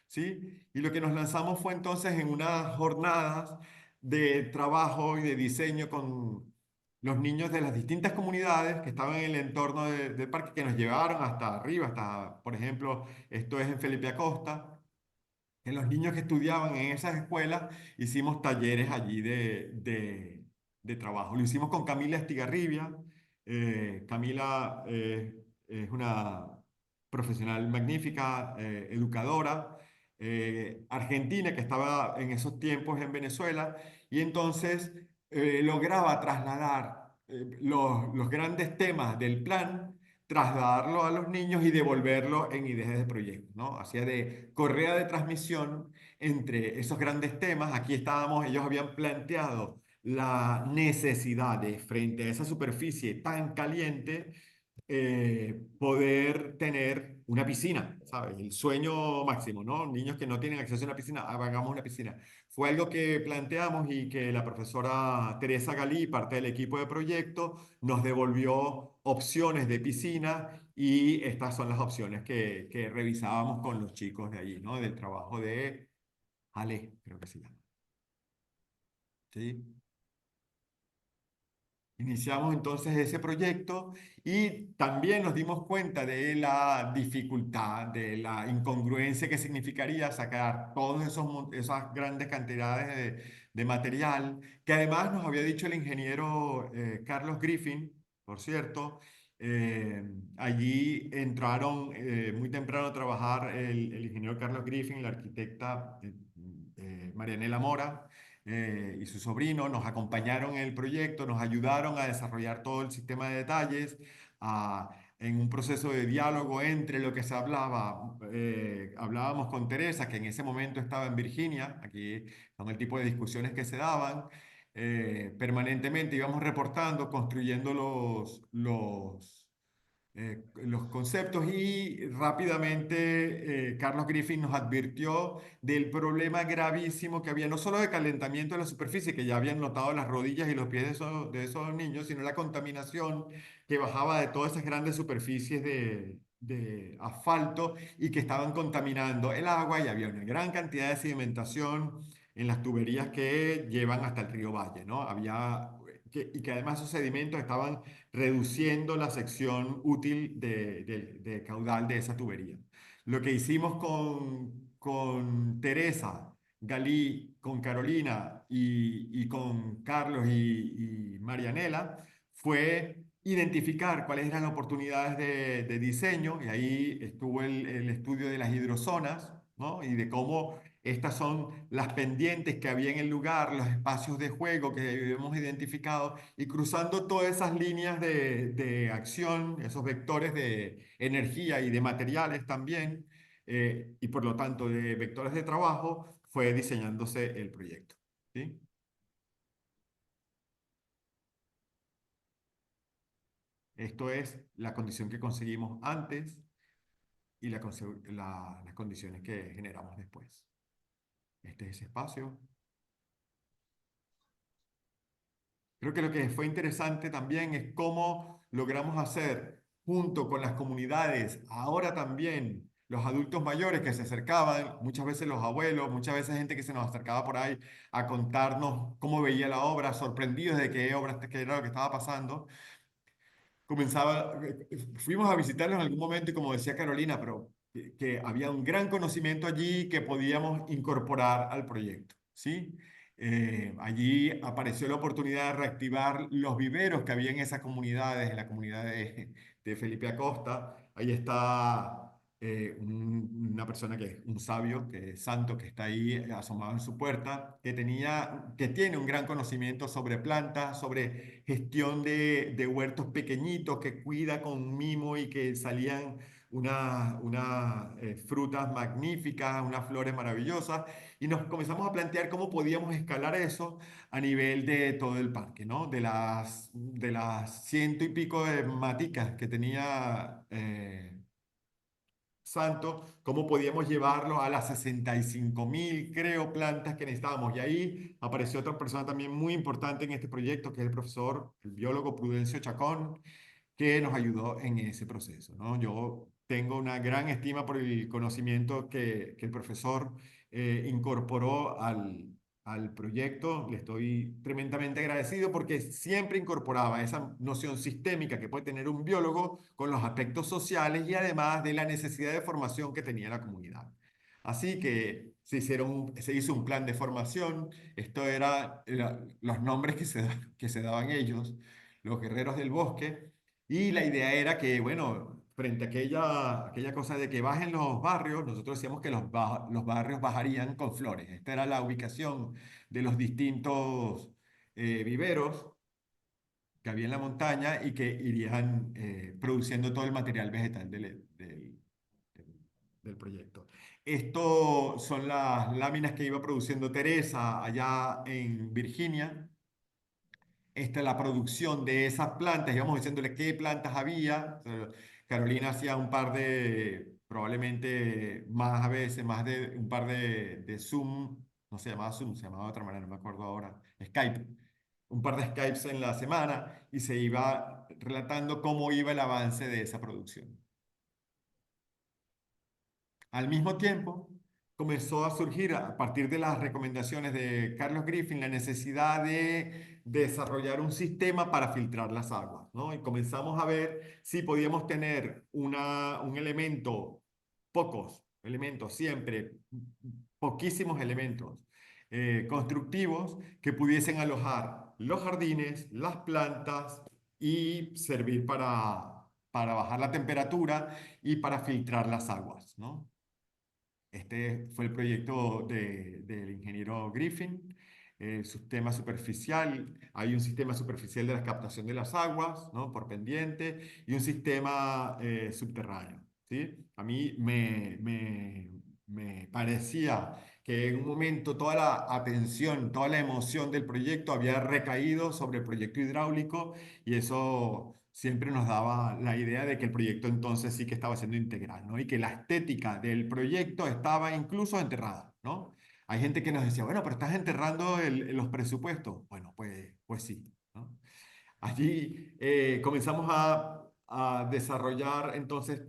¿sí? Y lo que nos lanzamos fue entonces en unas jornadas de trabajo y de diseño con los niños de las distintas comunidades que estaban en el entorno del parque, que nos llevaron hasta arriba, hasta, por ejemplo, esto es en Felipe Acosta. En los niños que estudiaban en esas escuelas hicimos talleres allí de trabajo. Lo hicimos con Camila Estigarribia. Camila es una profesional magnífica, educadora, argentina que estaba en esos tiempos en Venezuela y entonces lograba trasladar los grandes temas del plan, trasladarlo a los niños y devolverlo en ideas de proyecto, ¿no? Hacía de correa de transmisión entre esos grandes temas. Aquí estábamos, ellos habían planteado la necesidad de, frente a esa superficie tan caliente, poder tener una piscina, ¿sabes? El sueño máximo, ¿no? Niños que no tienen acceso a una piscina, hagamos una piscina. Fue algo que planteamos y que la profesora Teresa Galí, parte del equipo de proyecto, nos devolvió opciones de piscina y estas son las opciones que revisábamos con los chicos de allí, ¿no? Del trabajo de Ale, creo que se llama. ¿Sí? Iniciamos entonces ese proyecto y también nos dimos cuenta de la dificultad, de la incongruencia que significaría sacar todas esas grandes cantidades de material, que además nos había dicho el ingeniero Carlos Griffin, por cierto. eh, Allí entraron muy temprano a trabajar el ingeniero Carlos Griffin, la arquitecta Marianela Mora y su sobrino nos acompañaron en el proyecto, nos ayudaron a desarrollar todo el sistema de detalles, en un proceso de diálogo entre lo que se hablaba. Hablábamos con Teresa, que en ese momento estaba en Virginia, aquí con el tipo de discusiones que se daban. Permanentemente íbamos reportando, construyendo los conceptos y rápidamente Carlos Griffin nos advirtió del problema gravísimo que había, no solo de calentamiento de la superficie, que ya habían notado las rodillas y los pies de esos niños, sino la contaminación que bajaba de todas esas grandes superficies de asfalto y que estaban contaminando el agua y había una gran cantidad de sedimentación en las tuberías que llevan hasta el río Valle, ¿no? Y que además esos sedimentos estaban reduciendo la sección útil de caudal de esa tubería. Lo que hicimos con Teresa, Galí, con Carolina y con Carlos y Marianela fue identificar cuáles eran las oportunidades de diseño, y ahí estuvo el estudio de las hidrozonas, ¿no? Y de cómo estas son las pendientes que había en el lugar, los espacios de juego que hemos identificado, y cruzando todas esas líneas de acción, esos vectores de energía y de materiales también, y por lo tanto de vectores de trabajo, fue diseñándose el proyecto. ¿Sí? Esto es la condición que conseguimos antes y las condiciones que generamos después. Este es ese espacio. Creo que lo que fue interesante también es cómo logramos hacer, junto con las comunidades, ahora también los adultos mayores que se acercaban, muchas veces los abuelos, muchas veces gente que se nos acercaba por ahí a contarnos cómo veía la obra, sorprendidos de qué obra, qué era lo que estaba pasando. Fuimos a visitarlos en algún momento y como decía Carolina, pero que había un gran conocimiento allí que podíamos incorporar al proyecto, ¿sí? Allí apareció la oportunidad de reactivar los viveros que había en esas comunidades, en la comunidad de Felipe Acosta. Ahí está una persona que es un sabio, que es santo, que está ahí asomado en su puerta, que tiene un gran conocimiento sobre plantas, sobre gestión de huertos pequeñitos, que cuida con mimo y que salían unas frutas magníficas, unas flores maravillosas, y nos comenzamos a plantear cómo podíamos escalar eso a nivel de todo el parque, ¿no? De las ciento y pico de maticas que tenía Santo, cómo podíamos llevarlo a las 65.000, creo, plantas que necesitábamos. Y ahí apareció otra persona también muy importante en este proyecto, que es el profesor, el biólogo Prudencio Chacón, que nos ayudó en ese proceso, ¿no? Yo tengo una gran estima por el conocimiento que el profesor incorporó al proyecto. Le estoy tremendamente agradecido porque siempre incorporaba esa noción sistémica que puede tener un biólogo con los aspectos sociales y además de la necesidad de formación que tenía la comunidad. Así que se hizo un plan de formación. Esto era los nombres que se daban ellos, los guerreros del bosque. Y la idea era que, bueno, frente a aquella cosa de que bajen los barrios, nosotros decíamos que los barrios bajarían con flores. Esta era la ubicación de los distintos viveros que había en la montaña y que irían produciendo todo el material vegetal del proyecto. Esto son las láminas que iba produciendo Teresa allá en Virginia. Esta es la producción de esas plantas, íbamos diciéndole qué plantas había. Carolina hacía un par de, probablemente más a veces, más de un par de Zoom, no se llamaba Zoom, se llamaba de otra manera, no me acuerdo ahora, Skype, un par de Skypes en la semana y se iba relatando cómo iba el avance de esa producción. Al mismo tiempo, comenzó a surgir a partir de las recomendaciones de Carlos Griffin la necesidad de desarrollar un sistema para filtrar las aguas, ¿no? Y comenzamos a ver si podíamos tener un elemento, pocos elementos, siempre, poquísimos elementos constructivos que pudiesen alojar los jardines, las plantas y servir para bajar la temperatura y para filtrar las aguas, ¿no? Este fue el proyecto del ingeniero Griffin. El sistema superficial, hay un sistema superficial de la captación de las aguas, ¿no? Por pendiente, y un sistema subterráneo, ¿sí? A mí me parecía que en un momento toda la atención, toda la emoción del proyecto había recaído sobre el proyecto hidráulico y eso siempre nos daba la idea de que el proyecto entonces sí que estaba siendo integral, ¿no? Y que la estética del proyecto estaba incluso enterrada, ¿no? Hay gente que nos decía, bueno, pero estás enterrando los presupuestos. Bueno, pues sí, ¿no? Allí comenzamos a desarrollar entonces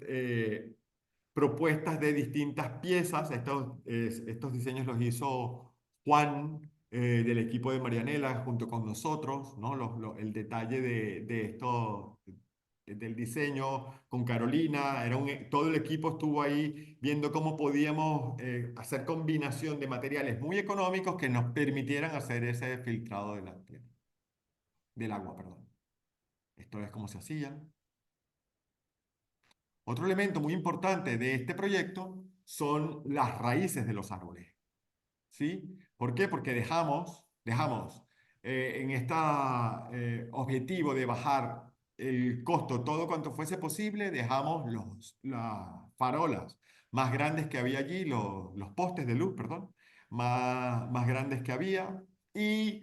propuestas de distintas piezas. Estos diseños los hizo Juan del equipo de Marianela junto con nosotros, ¿no? El detalle de esto, del diseño con Carolina, todo el equipo estuvo ahí viendo cómo podíamos hacer combinación de materiales muy económicos que nos permitieran hacer ese filtrado del agua, perdón. Esto es cómo se hacía. Otro elemento muy importante de este proyecto son las raíces de los árboles, ¿sí? ¿Por qué? Porque dejamos en este objetivo de bajar el costo todo cuanto fuese posible, dejamos las farolas más grandes que había allí, los postes de luz, perdón, más grandes que había, y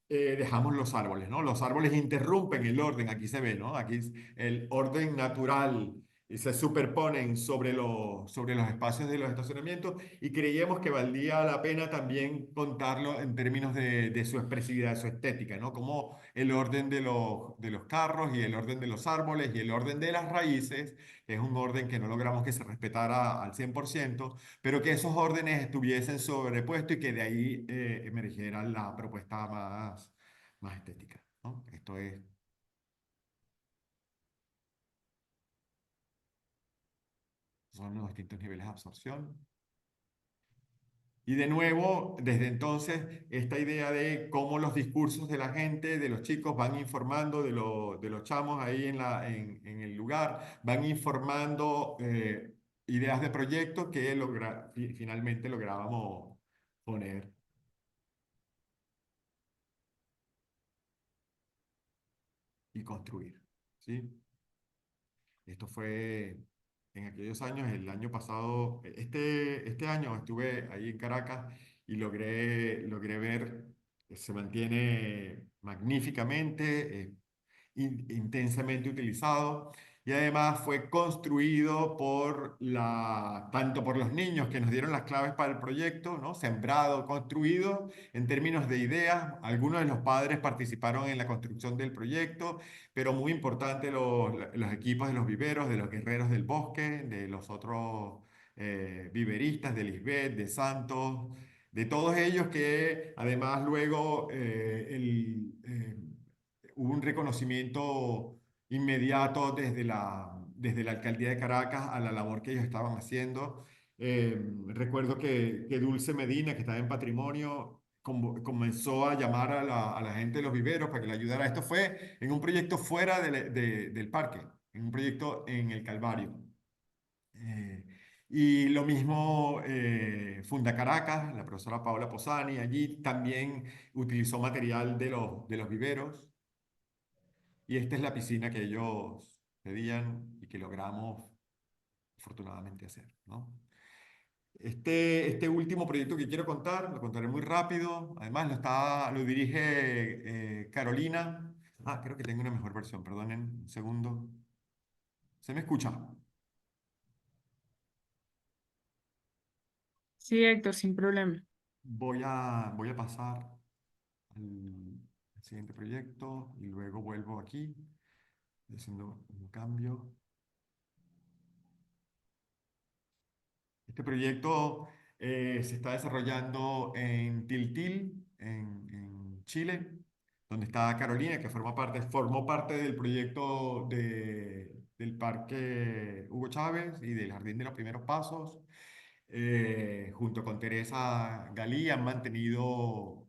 dejamos los árboles, ¿no? Los árboles interrumpen el orden, aquí se ve, ¿no? Aquí es el orden natural y se superponen sobre los espacios de los estacionamientos y creíamos que valdría la pena también contarlo en términos de su expresividad, de su estética, ¿no? Como el orden de los carros y el orden de los árboles y el orden de las raíces, que es un orden que no logramos que se respetara al 100%, pero que esos órdenes estuviesen sobrepuestos y que de ahí emergiera la propuesta más estética, ¿no? Esto es, son los distintos niveles de absorción. Y de nuevo, desde entonces, esta idea de cómo los discursos de la gente, de los chicos, van informando de los chamos ahí en el lugar, van informando ideas de proyectos que finalmente lográbamos poner y construir. ¿Sí? Esto fue en aquellos años, el año pasado, este año estuve ahí en Caracas y logré ver que se mantiene magníficamente, intensamente utilizado y además fue construido tanto por los niños que nos dieron las claves para el proyecto, ¿no? Sembrado, construido en términos de ideas. Algunos de los padres participaron en la construcción del proyecto, pero muy importante los equipos de los viveros, de los guerreros del bosque, de los otros viveristas, de Lisbeth, de Santos, de todos ellos que además luego hubo un reconocimiento inmediato desde la alcaldía de Caracas a la labor que ellos estaban haciendo. Recuerdo que Dulce Medina, que estaba en Patrimonio, comenzó a llamar a la gente de los viveros para que le ayudara. Esto fue en un proyecto fuera del parque, en un proyecto en el Calvario. Eh, y lo mismo Funda Caracas, la profesora Paola Posani, allí también utilizó material de los viveros. Y esta es la piscina que ellos pedían y que logramos afortunadamente hacer, ¿no? Este último proyecto que quiero contar, lo contaré muy rápido. Además, lo dirige Carolina. Ah, creo que tengo una mejor versión, perdonen un segundo. ¿Se me escucha? Sí, Héctor, sin problema. Voy a pasar al siguiente proyecto y luego vuelvo aquí, haciendo un cambio. Este proyecto se está desarrollando en Tiltil, en Chile, donde está Carolina, que formó parte del proyecto del Parque Hugo Chávez y del Jardín de los Primeros Pasos. Junto con Teresa Galí han mantenido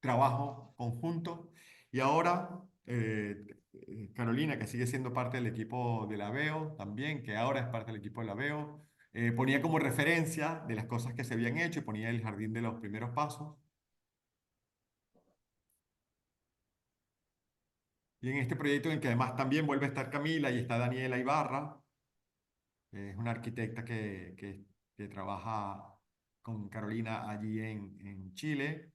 trabajo conjunto y ahora Carolina, que sigue siendo parte del equipo de la VEO también, que ahora es parte del equipo de la VEO, ponía como referencia de las cosas que se habían hecho y ponía el jardín de los primeros pasos. Y en este proyecto en el que además también vuelve a estar Camila y está Daniela Ibarra, es una arquitecta que trabaja con Carolina allí en Chile.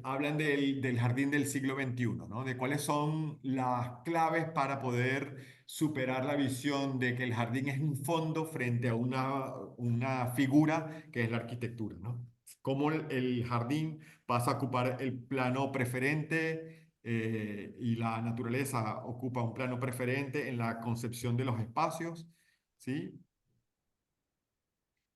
Hablan del jardín del siglo XXI, ¿no? De cuáles son las claves para poder superar la visión de que el jardín es un fondo frente a una figura que es la arquitectura, ¿no? Cómo el jardín pasa a ocupar el plano preferente y la naturaleza ocupa un plano preferente en la concepción de los espacios, ¿sí?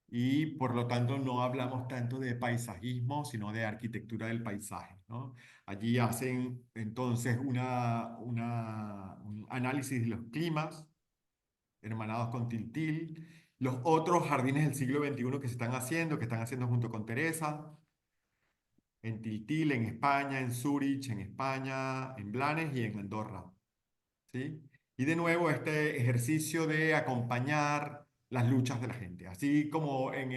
Y por lo tanto no hablamos tanto de paisajismo, sino de arquitectura del paisaje, ¿no? Allí hacen entonces un análisis de los climas hermanados con Tiltil, los otros jardines del siglo XXI que están haciendo junto con Teresa, en Tiltil, en España, en Zúrich, en España, en Blanes y en Andorra. ¿Sí? Y de nuevo este ejercicio de acompañar las luchas de la gente, así como en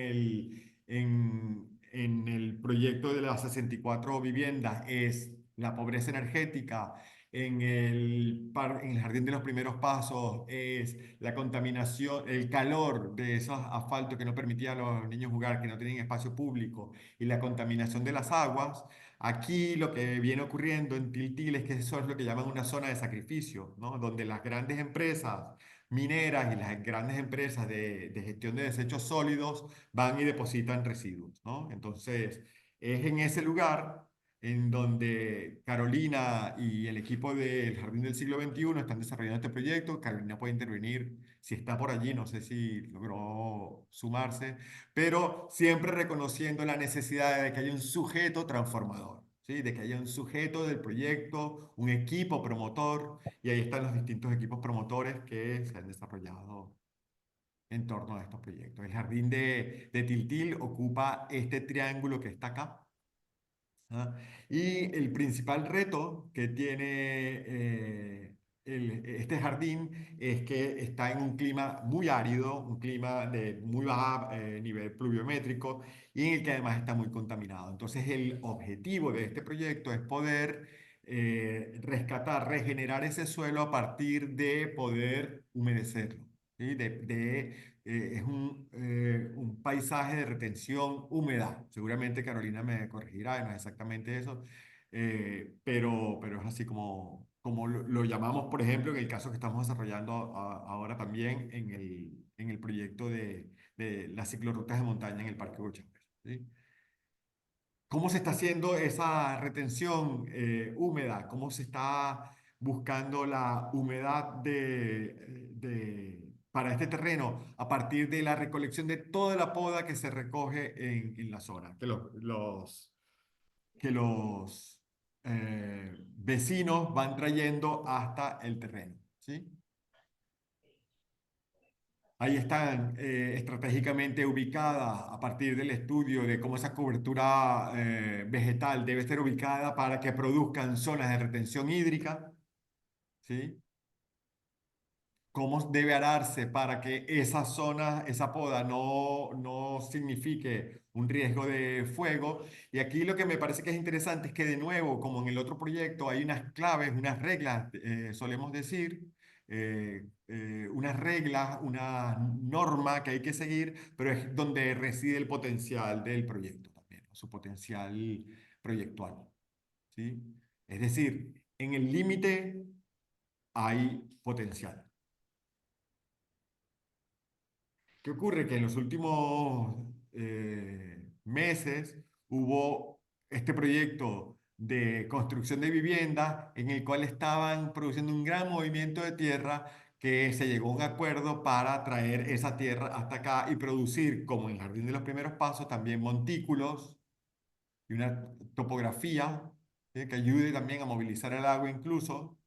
el proyecto de las 64 viviendas es la pobreza energética, en el Jardín de los Primeros Pasos es la contaminación, el calor de esos asfaltos que no permitían a los niños jugar, que no tenían espacio público, y la contaminación de las aguas. Aquí lo que viene ocurriendo en Tiltil es que eso es lo que llaman una zona de sacrificio, ¿no? Donde las grandes empresas mineras y las grandes empresas de gestión de desechos sólidos van y depositan residuos, ¿no? Entonces, es en ese lugar en donde Carolina y el equipo del Jardín del Siglo XXI están desarrollando este proyecto. Carolina puede intervenir si está por allí, no sé si logró sumarse, pero siempre reconociendo la necesidad de que haya un sujeto transformador, ¿sí? De que haya un sujeto del proyecto, un equipo promotor, y ahí están los distintos equipos promotores que se han desarrollado en torno a estos proyectos. El Jardín de Tiltil ocupa este triángulo que está acá. ¿Ah? Y el principal reto que tiene este jardín es que está en un clima muy árido, un clima de muy baja nivel pluviométrico y en el que además está muy contaminado. Entonces el objetivo de este proyecto es poder rescatar, regenerar ese suelo a partir de poder humedecerlo. ¿Sí? Es un paisaje de retención húmeda. Seguramente Carolina me corregirá, no es exactamente eso, pero es así como lo llamamos, por ejemplo, en el caso que estamos desarrollando ahora también en el proyecto de las ciclorrutas de montaña en el Parque Bochapel, ¿sí? ¿Cómo se está haciendo esa retención húmeda? ¿Cómo se está buscando la humedad para este terreno a partir de la recolección de toda la poda que se recoge en la zona? Que los vecinos van trayendo hasta el terreno, ¿sí? Ahí están estratégicamente ubicadas a partir del estudio de cómo esa cobertura vegetal debe ser ubicada para que produzcan zonas de retención hídrica, ¿sí? Cómo debe ararse para que esa zona, esa poda no signifique un riesgo de fuego. Y aquí lo que me parece que es interesante es que de nuevo, como en el otro proyecto, hay unas claves, unas reglas, solemos decir, unas reglas, una norma que hay que seguir, pero es donde reside el potencial del proyecto también, su potencial proyectual, ¿sí? Es decir, en el límite hay potencial. ¿Qué ocurre? Que en los últimos meses hubo este proyecto de construcción de viviendas en el cual estaban produciendo un gran movimiento de tierra que se llegó a un acuerdo para traer esa tierra hasta acá y producir, como en el Jardín de los Primeros Pasos, también montículos y una topografía que ayude también a movilizar el agua incluso.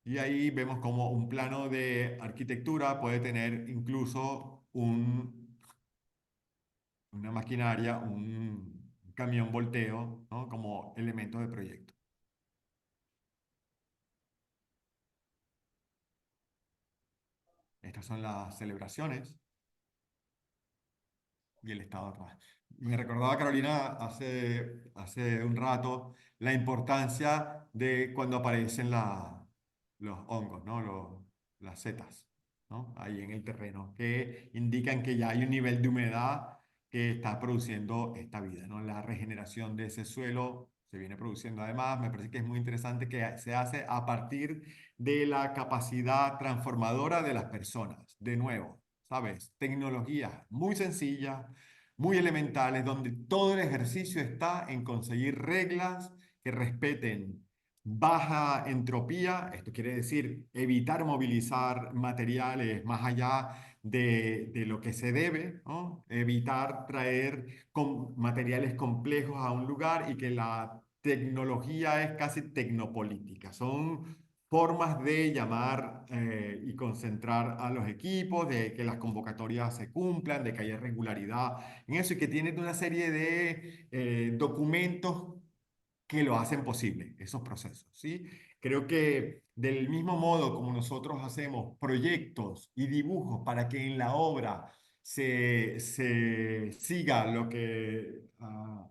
Y ahí vemos como un plano de arquitectura puede tener incluso una maquinaria, un camión volteo, ¿no? Como elementos de proyecto. Estas son las celebraciones y el estado atrás. Me recordaba Carolina hace un rato la importancia de cuando aparecen los hongos, ¿no? Las setas, ¿no? Ahí en el terreno, que indican que ya hay un nivel de humedad que está produciendo esta vida, ¿no? La regeneración de ese suelo se viene produciendo. Además, me parece que es muy interesante que se hace a partir de la capacidad transformadora de las personas. De nuevo, ¿sabes? Tecnología muy sencilla, muy elementales, donde todo el ejercicio está en conseguir reglas que respeten baja entropía. Esto quiere decir evitar movilizar materiales más allá de lo que se debe, ¿no? Evitar traer materiales complejos a un lugar y que la tecnología es casi tecnopolítica. Son formas de llamar y concentrar a los equipos, de que las convocatorias se cumplan, de que haya regularidad en eso y que tienen una serie de documentos que lo hacen posible, esos procesos, ¿sí? Creo que del mismo modo como nosotros hacemos proyectos y dibujos para que en la obra se siga lo que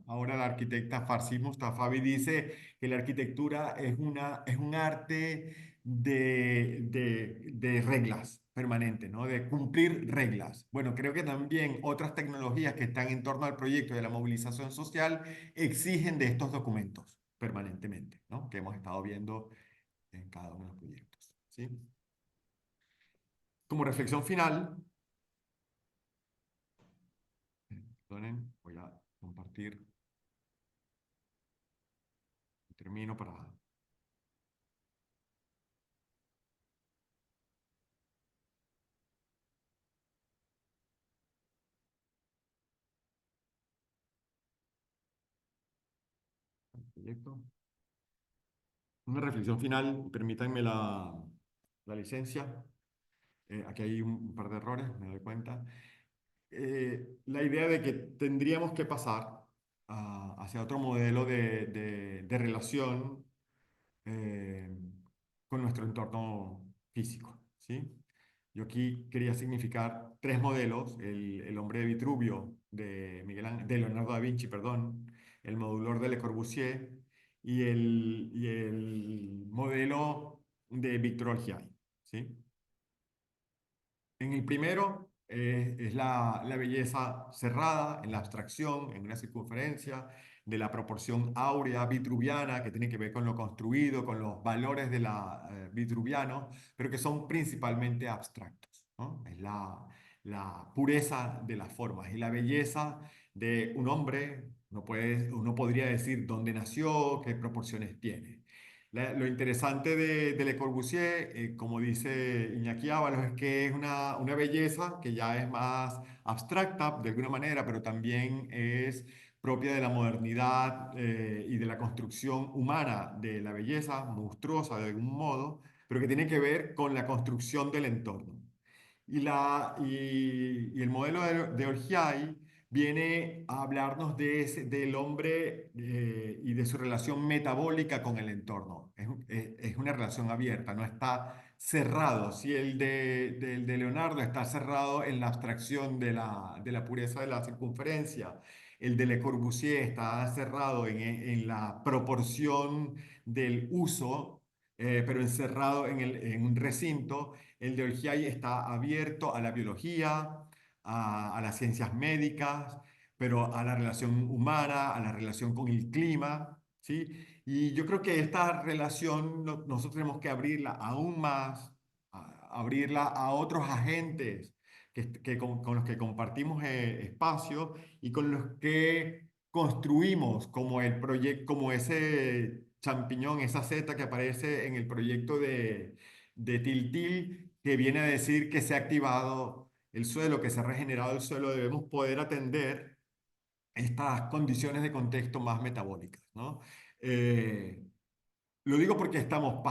ahora la arquitecta Farsi Mustafavi dice, que la arquitectura es un arte de reglas permanente, ¿no? De cumplir reglas. Bueno, creo que también otras tecnologías que están en torno al proyecto de la movilización social exigen de estos documentos permanentemente, ¿no? Que hemos estado viendo en cada uno de los proyectos, ¿sí? Como reflexión final, perdonen, voy a compartir, termino para... el proyecto. Una reflexión final, permítanme la licencia. Aquí hay un par de errores, me doy cuenta. La idea de que tendríamos que pasar hacia otro modelo de relación eh, con nuestro entorno físico, ¿sí? Yo aquí quería significar tres modelos: el hombre de Vitruvio de Leonardo da Vinci, perdón, el modulor de Le Corbusier y el modelo de Victor Olgiay, ¿sí? En el primero es la belleza cerrada, en la abstracción, en una circunferencia, de la proporción áurea vitruviana, que tiene que ver con lo construido, con los valores de la vitruviano, pero que son principalmente abstractos, ¿no? Es la pureza de las formas y la belleza de un hombre. Uno podría decir dónde nació, qué proporciones tiene. Lo interesante de Le Corbusier, como dice Iñaki Ábalos, es que es una belleza que ya es más abstracta de alguna manera, pero también es propia de la modernidad y de la construcción humana de la belleza, monstruosa de algún modo, pero que tiene que ver con la construcción del entorno. Y el modelo de Orgiai viene a hablarnos del hombre y de su relación metabólica con el entorno. Es una relación abierta, no está cerrado. Si el de Leonardo está cerrado en la abstracción de la pureza de la circunferencia, el de Le Corbusier está cerrado en la proporción del uso, pero encerrado en un recinto. El de Olgiay está abierto a la biología, a las ciencias médicas, pero a la relación humana, a la relación con el clima, ¿sí? Y yo creo que esta relación nosotros tenemos que abrirla aún más, abrirla a otros agentes con los que compartimos espacio y con los que construimos como el proyecto, como ese champiñón, esa seta que aparece en el proyecto de Tiltil, que viene a decir que se ha activado el suelo, que se ha regenerado el suelo. Debemos poder atender estas condiciones de contexto más metabólicas, ¿no? Eh, lo digo porque estamos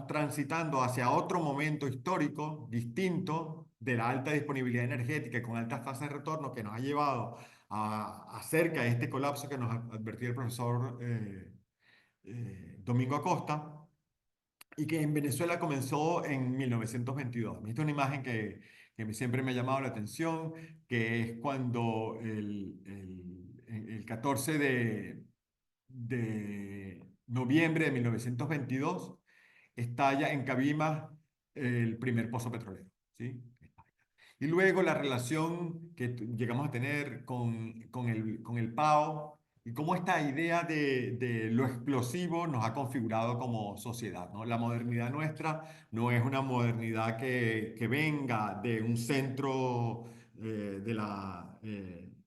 transitando hacia otro momento histórico distinto de la alta disponibilidad energética y con altas tasas de retorno que nos ha llevado a cerca de este colapso que nos advertía el profesor Domingo Acosta, y que en Venezuela comenzó en 1922. Esta es una imagen que siempre me ha llamado la atención, que es cuando el 14 de noviembre de 1922 estalla en Cabimas el primer pozo petrolero, ¿sí? Y luego la relación que llegamos a tener con el PAO y cómo esta idea de lo explosivo nos ha configurado como sociedad, ¿no? La modernidad nuestra no es una modernidad que venga de un centro de la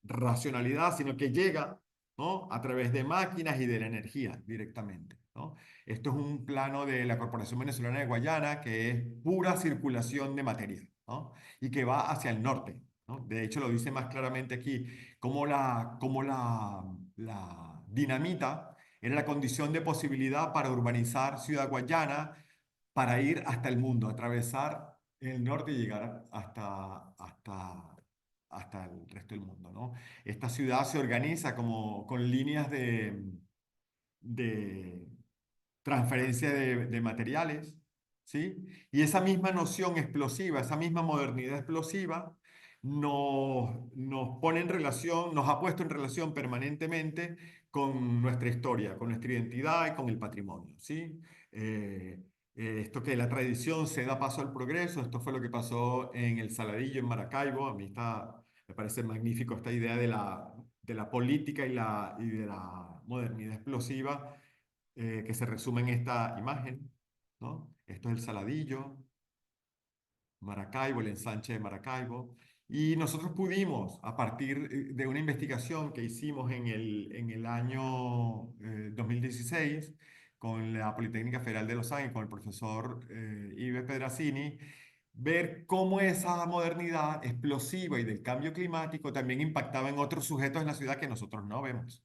racionalidad, sino que llega, ¿no? A través de máquinas y de la energía directamente, ¿no? Esto es un plano de la Corporación Venezolana de Guayana que es pura circulación de materia, ¿no? Y que va hacia el norte, ¿no? De hecho, lo dice más claramente aquí, como la dinamita era la condición de posibilidad para urbanizar Ciudad Guayana, para ir hasta el mundo, atravesar el norte y llegar hasta el resto del mundo, ¿no? Esta ciudad se organiza como con líneas de transferencia de materiales, ¿sí? Y esa misma noción explosiva, esa misma modernidad explosiva, nos pone en relación, nos ha puesto en relación permanentemente con nuestra historia, con nuestra identidad y con el patrimonio, ¿sí? Esto que la tradición se da paso al progreso, esto fue lo que pasó en el Saladillo, en Maracaibo. A mí me parece magnífico esta idea de la política y de la modernidad explosiva que se resume en esta imagen, ¿no? Esto es el Saladillo, Maracaibo, el ensanche de Maracaibo. Y nosotros pudimos, a partir de una investigación que hicimos en el año 2016 con la Politécnica Federal de Los Ángeles, con el profesor Ives Pedrazzini, ver cómo esa modernidad explosiva y del cambio climático también impactaba en otros sujetos en la ciudad que nosotros no vemos,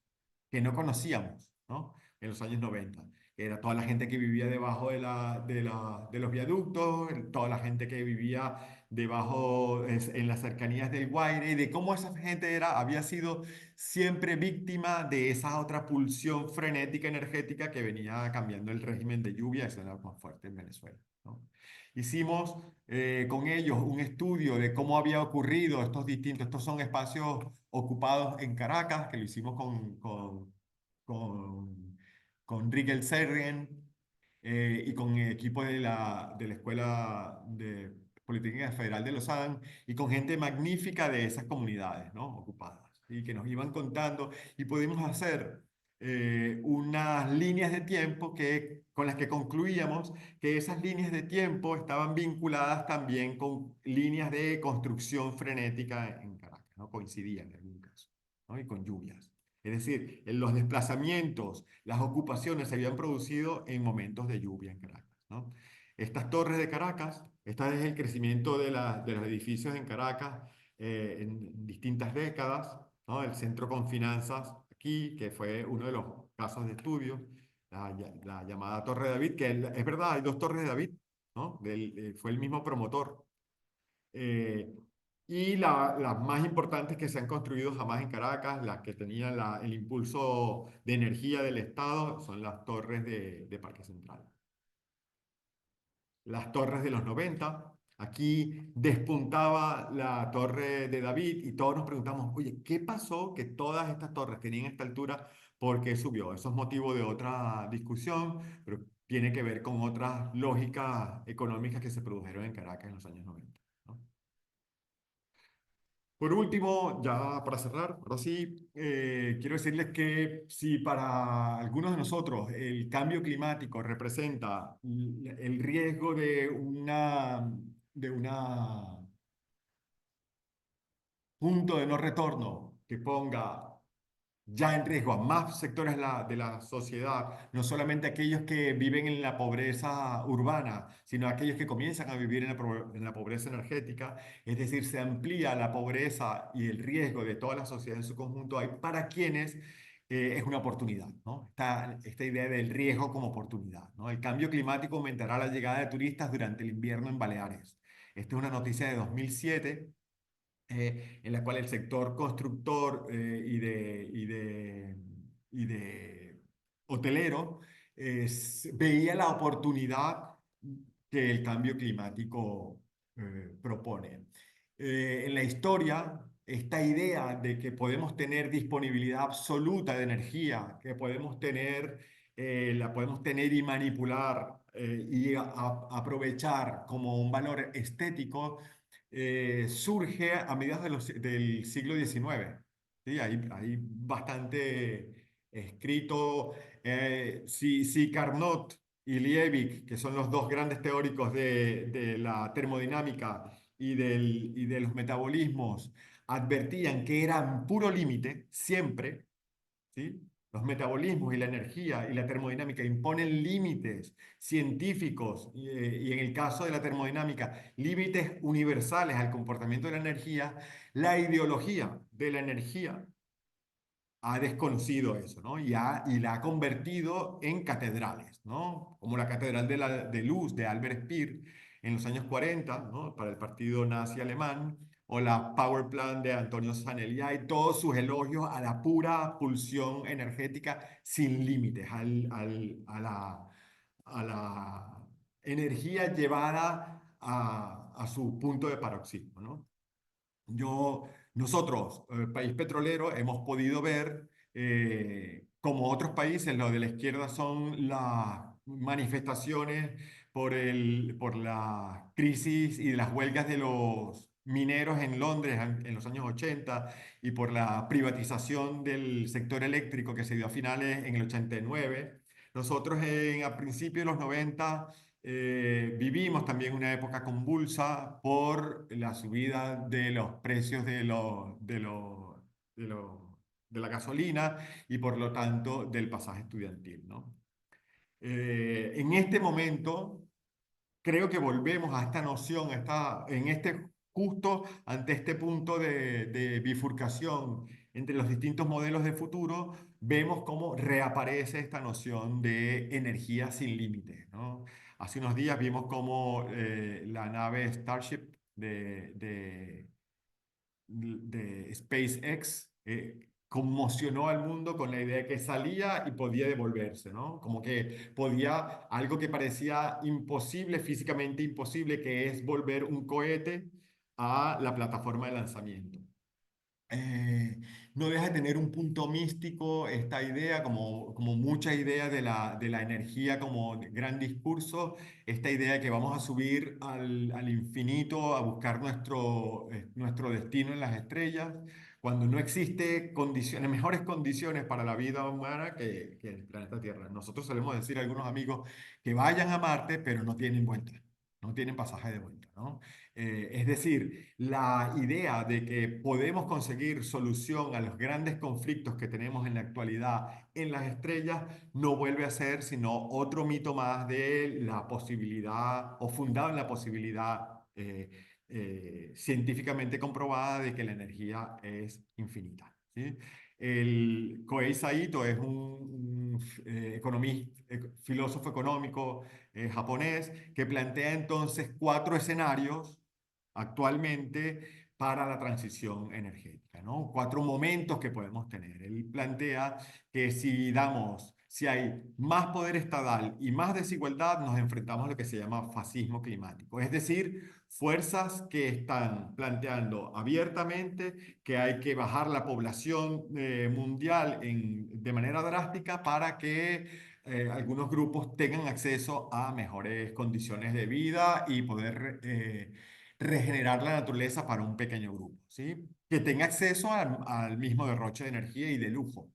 que no conocíamos, ¿no? En los años 90. Era toda la gente que vivía debajo de los viaductos, toda la gente que vivía debajo, en las cercanías del Guaire, y de cómo esa gente había sido siempre víctima de esa otra pulsión frenética energética que venía cambiando el régimen de lluvia, eso era más fuerte en Venezuela, ¿no? Hicimos con ellos un estudio de cómo había ocurrido estos son espacios ocupados en Caracas, que lo hicimos con, con Rigel Sergen y con equipo de la Escuela de Politécnica Federal de Lausanne y con gente magnífica de esas comunidades, ¿no? Ocupadas y que nos iban contando y pudimos hacer unas líneas de tiempo con las que concluíamos que esas líneas de tiempo estaban vinculadas también con líneas de construcción frenética en Caracas, ¿no? Coincidían en algún caso, ¿no? Y con lluvias. Es decir, en los desplazamientos, las ocupaciones se habían producido en momentos de lluvia en Caracas, ¿no? Estas torres de Caracas, este es el crecimiento de los edificios en Caracas en distintas décadas, ¿no? El centro con finanzas aquí, que fue uno de los casos de estudio, la llamada Torre de David, que es verdad, hay dos torres de David, ¿no? Fue el mismo promotor. Eh, y las más importantes que se han construido jamás en Caracas, las que tenían el impulso de energía del Estado, son las torres de Parque Central. Las torres de los 90. Aquí despuntaba la torre de David y todos nos preguntamos, oye, ¿qué pasó que todas estas torres tenían esta altura? ¿Por qué subió? Eso es motivo de otra discusión, pero tiene que ver con otras lógicas económicas que se produjeron en Caracas en los años 90, ¿no? Por último, ya para cerrar, ahora sí, quiero decirles que si para algunos de nosotros el cambio climático representa el riesgo de una punto de no retorno que ponga ya en riesgo a más sectores de la sociedad, no solamente aquellos que viven en la pobreza urbana, sino aquellos que comienzan a vivir en la pobreza energética, es decir, se amplía la pobreza y el riesgo de toda la sociedad en su conjunto, hay para quienes es una oportunidad, ¿no? Esta idea del riesgo como oportunidad, ¿no? El cambio climático aumentará la llegada de turistas durante el invierno en Baleares. Esta es una noticia de 2007 en la cual el sector constructor y de hotelero veía la oportunidad que el cambio climático propone. En la historia, esta idea de que podemos tener disponibilidad absoluta de energía, que podemos la podemos tener y manipular aprovechar como un valor estético, surge a mediados del siglo XIX. ¿Sí? Hay bastante escrito. Si Carnot y Liebig, que son los dos grandes teóricos de la termodinámica y de los metabolismos, advertían que eran puro límite siempre, ¿sí? Los metabolismos y la energía y la termodinámica imponen límites científicos y en el caso de la termodinámica, límites universales al comportamiento de la energía. La ideología de la energía ha desconocido eso, ¿no? Y la ha convertido en catedrales, ¿no? Como la Catedral de Luz de Albert Speer en los años 40, ¿no? Para el partido nazi alemán, o la Power Plant de Antonio Sanelli, y todos sus elogios a la pura pulsión energética sin límites, a la energía llevada a su punto de paroxismo, ¿no? Nosotros, país petrolero, hemos podido ver como otros países, lo de la izquierda son las manifestaciones por la crisis y las huelgas de los mineros en Londres en los años 80 y por la privatización del sector eléctrico que se dio a finales en el 89. Nosotros a principios de los 90 vivimos también una época convulsa por la subida de los precios de lo- de la gasolina y por lo tanto del pasaje estudiantil, ¿no? En este momento creo que volvemos a esta noción, justo ante este punto de bifurcación entre los distintos modelos de futuro, vemos cómo reaparece esta noción de energía sin límites, ¿no? Hace unos días vimos cómo la nave Starship de SpaceX conmocionó al mundo con la idea de que salía y podía devolverse, ¿no? Como que podía, algo que parecía imposible, físicamente imposible, que es volver un cohete a la plataforma de lanzamiento. Eh, no deja de tener un punto místico esta idea, como mucha idea de la energía como gran discurso, esta idea de que vamos a subir al infinito a buscar nuestro destino en las estrellas, cuando no existe condiciones, mejores condiciones para la vida humana que el planeta Tierra. Nosotros solemos decir a algunos amigos que vayan a Marte, pero no tienen vuelta, no tienen pasaje de vuelta, ¿no? Es decir, la idea de que podemos conseguir solución a los grandes conflictos que tenemos en la actualidad en las estrellas no vuelve a ser sino otro mito más de la posibilidad o fundado en la posibilidad científicamente comprobada de que la energía es infinita, ¿sí? El Kohei Saito es un economista, filósofo económico japonés que plantea entonces cuatro escenarios actualmente para la transición energética, ¿no? Cuatro momentos que podemos tener. Él plantea que si hay más poder estatal y más desigualdad, nos enfrentamos a lo que se llama fascismo climático. Es decir, fuerzas que están planteando abiertamente que hay que bajar la población mundial de manera drástica para que algunos grupos tengan acceso a mejores condiciones de vida y poder regenerar la naturaleza para un pequeño grupo, ¿sí? Que tenga acceso al mismo derroche de energía y de lujo.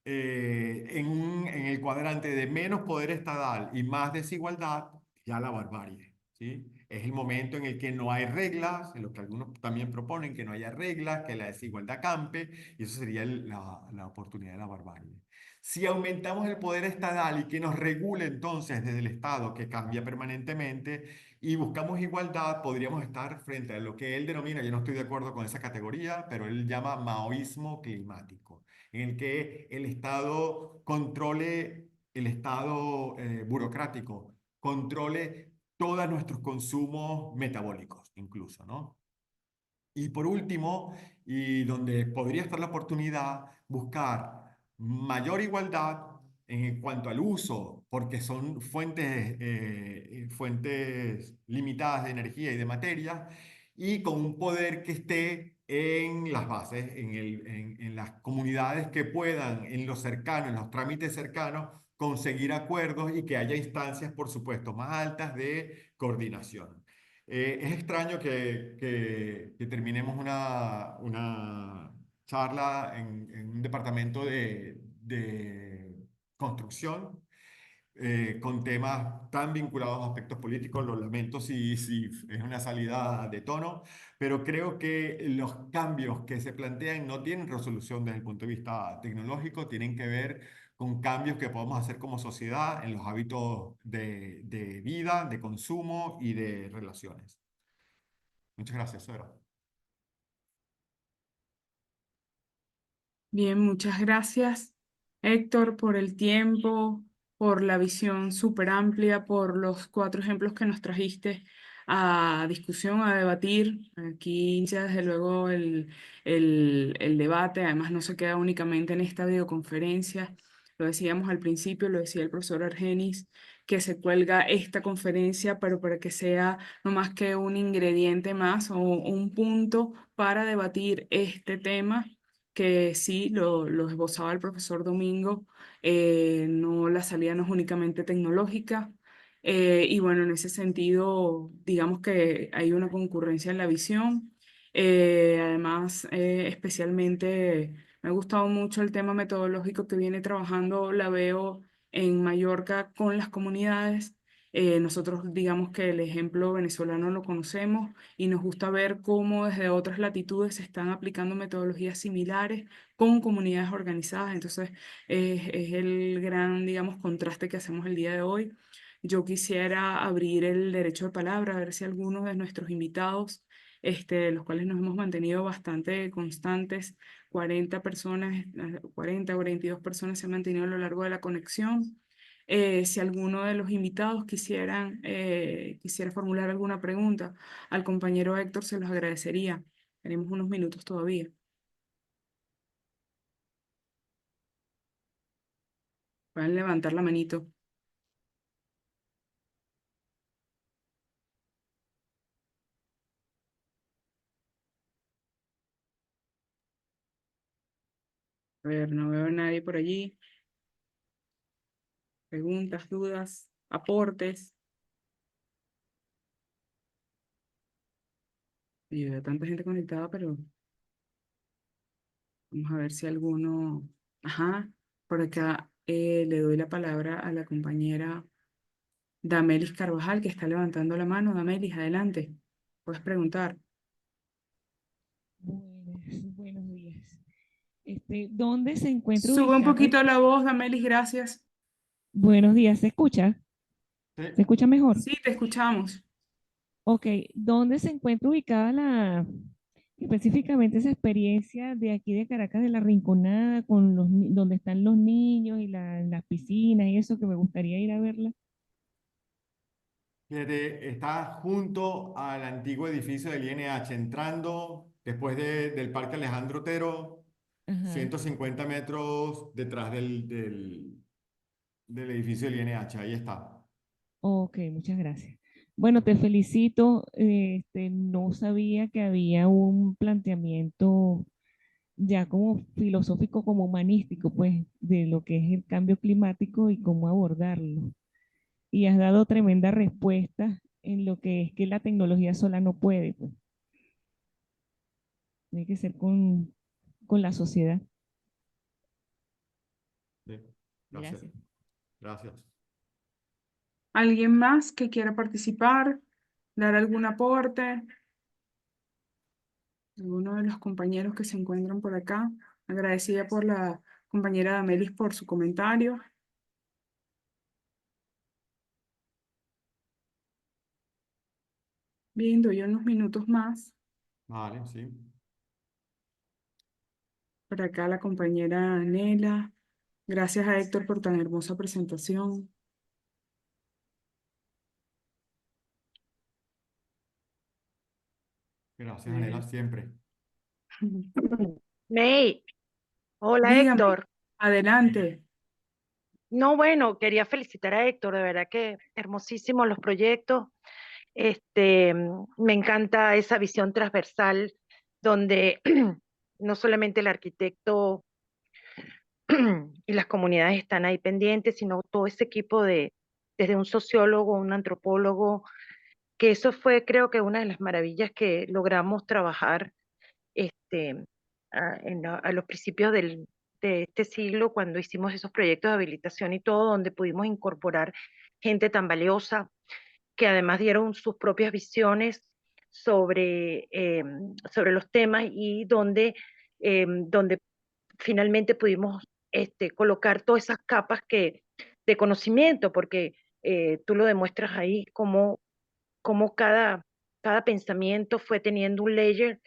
En el cuadrante de menos poder estatal y más desigualdad, ya la barbarie, ¿sí? Es el momento en el que no hay reglas, en lo que algunos también proponen que no haya reglas, que la desigualdad campe, y eso sería la oportunidad de la barbarie. Si aumentamos el poder estatal y que nos regule entonces desde el Estado, que cambia permanentemente, y buscamos igualdad, podríamos estar frente a lo que él denomina, yo no estoy de acuerdo con esa categoría, pero él llama maoísmo climático, en el que el Estado controle, el Estado burocrático controle todos nuestros consumos metabólicos, incluso, ¿no? Y por último, y donde podría estar la oportunidad, buscar mayor igualdad en cuanto al uso, porque son fuentes limitadas de energía y de materia, y con un poder que esté en las bases, en las comunidades que puedan, en lo cercano, en los trámites cercanos, conseguir acuerdos y que haya instancias, por supuesto, más altas de coordinación. Es extraño que terminemos una charla en un departamento de construcción con temas tan vinculados a aspectos políticos. Lo lamento si es una salida de tono, pero creo que los cambios que se plantean no tienen resolución desde el punto de vista tecnológico, tienen que ver con cambios que podemos hacer como sociedad en los hábitos de vida, de consumo y de relaciones. Muchas gracias, Sara. Bien, muchas gracias, Héctor, por el tiempo, por la visión súper amplia, por los cuatro ejemplos que nos trajiste a discusión, a debatir. Aquí inicia desde luego el debate, además no se queda únicamente en esta videoconferencia. Lo decíamos al principio, lo decía el profesor Argenis, que se cuelga esta conferencia, pero para que sea no más que un ingrediente más o un punto para debatir este tema que sí lo esbozaba el profesor Domingo, no, la salida no es únicamente tecnológica, Y bueno, en ese sentido, digamos que hay una concurrencia en la visión. Además, especialmente me ha gustado mucho el tema metodológico que viene trabajando, la veo en Mallorca con las comunidades. Nosotros digamos que el ejemplo venezolano lo conocemos y nos gusta ver cómo desde otras latitudes se están aplicando metodologías similares con comunidades organizadas. Entonces, es el gran, digamos, contraste que hacemos el día de hoy. Yo quisiera abrir el derecho de palabra, a ver si algunos de nuestros invitados, los cuales nos hemos mantenido bastante constantes, 40 personas, 40 o 42 personas se han mantenido a lo largo de la conexión. Si alguno de los invitados quisiera formular alguna pregunta al compañero Héctor, se los agradecería. Tenemos unos minutos todavía. Pueden levantar la manito. A ver, no veo a nadie por allí. Preguntas, dudas, aportes. Y veo tanta gente conectada, pero vamos a ver si alguno... Ajá, por acá le doy la palabra a la compañera Damelis Carvajal, que está levantando la mano. Damelis, adelante. Puedes preguntar. Buenos días. ¿Dónde se encuentra Sube un ubicado? poquito la voz, Damelis, gracias. Buenos días, ¿se escucha? Sí. ¿Se escucha mejor? Sí, te escuchamos. Ok, ¿dónde se encuentra ubicada específicamente esa experiencia de aquí de Caracas, de la Rinconada, con donde están los niños y las piscinas y eso, que me gustaría ir a verla? Fíjate, está junto al antiguo edificio del INH, entrando después del Parque Alejandro Otero, Ajá, 150 metros detrás del edificio del INH. Ahí está. ok, muchas gracias. Bueno, te felicito. No sabía que había un planteamiento ya como filosófico, como humanístico, pues, de lo que es el cambio climático y cómo abordarlo. Y has dado tremenda respuesta en lo que es que la tecnología sola no puede, pues, tiene que ser con la sociedad. Sí. Gracias. Gracias. Gracias. ¿Alguien más que quiera participar? ¿Dar algún aporte? ¿Alguno de los compañeros que se encuentran por acá? Agradecida por la compañera Damelis por su comentario. Bien, doy unos minutos más. Vale, sí. Por acá la compañera Nela. Gracias a Héctor por tan hermosa presentación. Gracias, Anela, Eh, siempre. May, hola Dígame, Héctor. adelante. No, bueno, quería felicitar a Héctor, de verdad que hermosísimos los proyectos. Me encanta esa visión transversal donde no solamente el arquitecto y las comunidades están ahí pendientes, sino todo ese equipo desde un sociólogo, un antropólogo, que eso fue creo que una de las maravillas que logramos trabajar este, a los principios de este siglo, cuando hicimos esos proyectos de habilitación y todo, donde pudimos incorporar gente tan valiosa, que además dieron sus propias visiones sobre los temas y donde finalmente pudimos colocar todas esas capas de conocimiento, porque tú lo demuestras ahí, cómo cada pensamiento fue teniendo un layer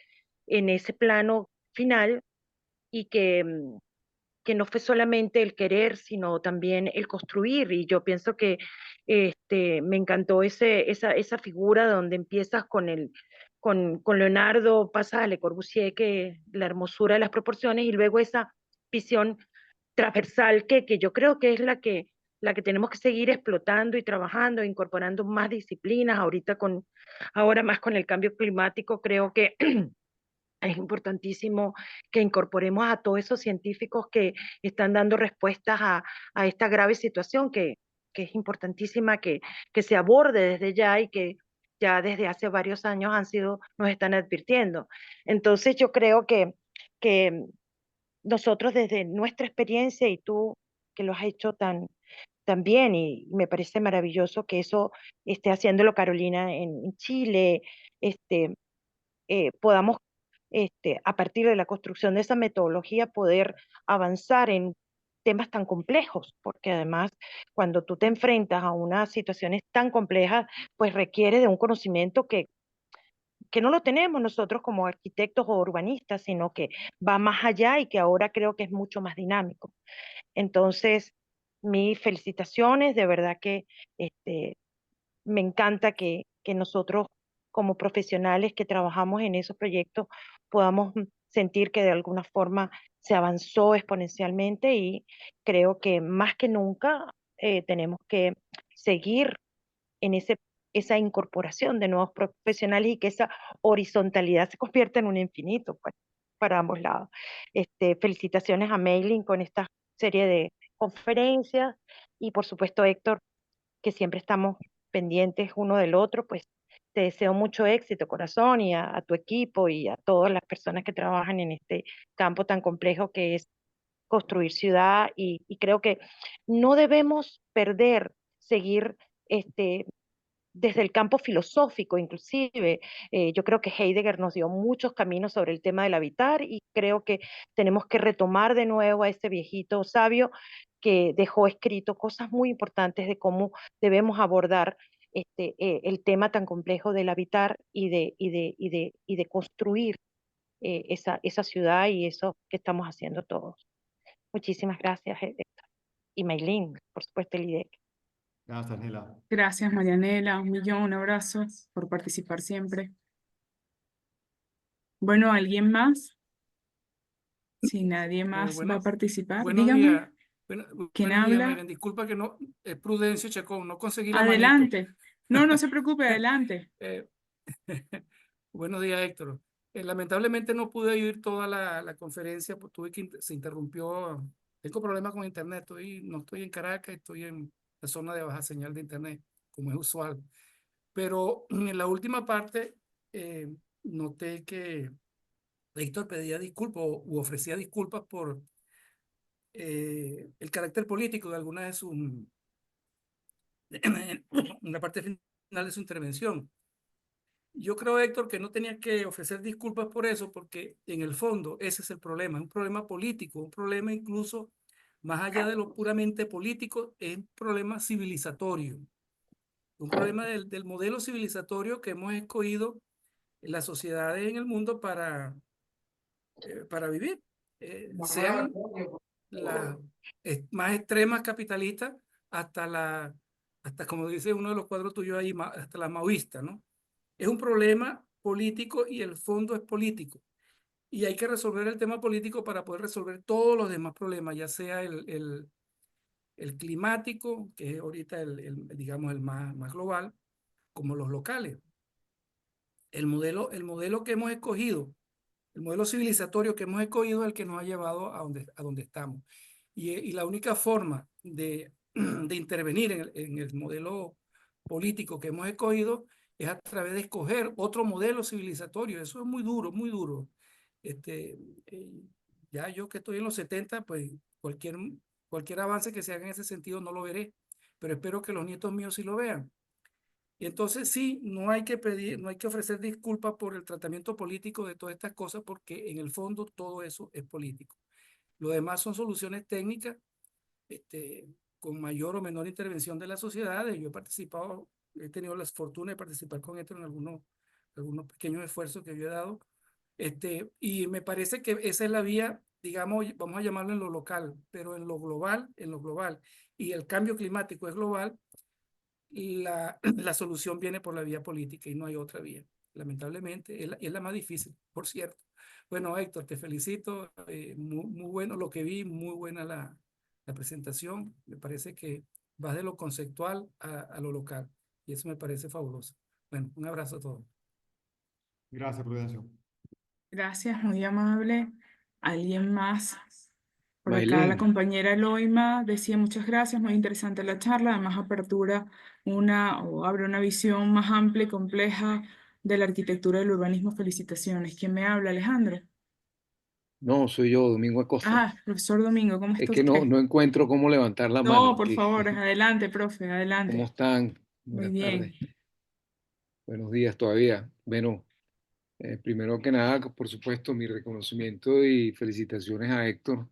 en ese plano final y que no fue solamente el querer, sino también el construir. Y yo pienso que me encantó esa figura donde empiezas con Leonardo, pasas a Le Corbusier, que la hermosura de las proporciones, y luego esa visión transversal que yo creo que es la que tenemos que seguir explotando y trabajando, incorporando más disciplinas. Ahora más con el cambio climático, creo que es importantísimo que incorporemos a todos esos científicos que están dando respuestas a esta grave situación que es importantísima que se aborde desde ya y que ya desde hace varios años nos están advirtiendo. Entonces yo creo que nosotros desde nuestra experiencia y tú que lo has hecho tan bien y me parece maravilloso que eso esté haciéndolo Carolina en Chile, este, podamos a partir de la construcción de esa metodología poder avanzar en temas tan complejos, porque además cuando tú te enfrentas a unas situaciones tan complejas, pues requiere de un conocimiento que no lo tenemos nosotros como arquitectos o urbanistas, sino que va más allá y que ahora creo que es mucho más dinámico. Entonces, mis felicitaciones, de verdad que me encanta que nosotros como profesionales que trabajamos en esos proyectos podamos sentir que de alguna forma se avanzó exponencialmente y creo que más que nunca tenemos que seguir en esa incorporación de nuevos profesionales y que esa horizontalidad se convierta en un infinito pues, para ambos lados. Felicitaciones a Mailing con esta serie de conferencias y por supuesto Héctor, que siempre estamos pendientes uno del otro, pues te deseo mucho éxito, corazón, y a tu equipo y a todas las personas que trabajan en este campo tan complejo que es construir ciudad y creo que no debemos seguir este, desde el campo filosófico, inclusive. Yo creo que Heidegger nos dio muchos caminos sobre el tema del habitar y creo que tenemos que retomar de nuevo a ese viejito sabio que dejó escrito cosas muy importantes de cómo debemos abordar el tema tan complejo del habitar y de construir esa ciudad y eso que estamos haciendo todos. Muchísimas gracias, Héctor. Y Maylin, por supuesto, el IDEC. Gracias, Nela. Gracias, Marianela. Un millón, un abrazo por participar siempre. Bueno, ¿alguien más? Si nadie más va a participar, Buenos dígame, días. ¿quién Buenos días, habla? Maylen. Disculpa que no, Prudencio Chacón, no conseguí la manito. Adelante. No, no se preocupe, adelante. Eh, buenos días, Héctor. Lamentablemente no pude ir toda la conferencia, pues se interrumpió. Tengo problemas con internet, no estoy en Caracas, estoy en la zona de baja señal de internet, como es usual. Pero en la última parte noté que Héctor pedía disculpas u ofrecía disculpas por el carácter político de algunas de sus, en la parte final de su intervención. Yo creo, Héctor, que no tenía que ofrecer disculpas por eso, porque en el fondo ese es el problema, es un problema político, un problema incluso más allá de lo puramente político, es un problema civilizatorio, un problema del modelo civilizatorio que hemos escogido en las sociedades en el mundo para vivir, sean las más extremas capitalistas hasta como dice uno de los cuadros tuyos ahí, hasta la maoísta, ¿no? Es un problema político y el fondo es político. Y hay que resolver el tema político para poder resolver todos los demás problemas, ya sea el climático, que es ahorita digamos, el más global, como los locales. El modelo que hemos escogido, el modelo civilizatorio que hemos escogido es el que nos ha llevado a donde estamos. Y la única forma de intervenir en el modelo político que hemos escogido es a través de escoger otro modelo civilizatorio. Eso es muy duro, muy duro. Eh, ya yo que estoy en los 70, pues cualquier avance que se haga en ese sentido no lo veré, pero espero que los nietos míos sí lo vean. Y entonces sí, no hay que ofrecer disculpas por el tratamiento político de todas estas cosas, porque en el fondo todo eso es político. Lo demás son soluciones técnicas, con mayor o menor intervención de las sociedades. Yo he tenido la fortuna de participar con esto en algunos pequeños esfuerzos que yo he dado. Y me parece que esa es la vía, digamos, vamos a llamarlo en lo local, pero en lo global, y el cambio climático es global, la solución viene por la vía política y no hay otra vía. Lamentablemente, es la más difícil, por cierto. Bueno, Héctor, te felicito. Muy bueno lo que vi, muy buena la presentación. Me parece que vas de lo conceptual a lo local y eso me parece fabuloso. Bueno, un abrazo a todos. Gracias, Prudencio. Gracias, muy amable. ¿Alguien más Por acá la Maylin, compañera Eloima decía muchas gracias, muy interesante la charla, además apertura o abre una visión más amplia y compleja de la arquitectura del urbanismo. Felicitaciones. ¿Quién me habla, Alejandro? no, soy yo, Domingo Acosta. Ah, profesor Domingo, ¿cómo Es está que no, usted? no encuentro cómo levantar la No, mano por aquí. favor, adelante, profe, ¿Cómo adelante. están? Muy Buenas bien. tardes. Buenos días todavía. Bueno, primero que nada, por supuesto, mi reconocimiento y felicitaciones a Héctor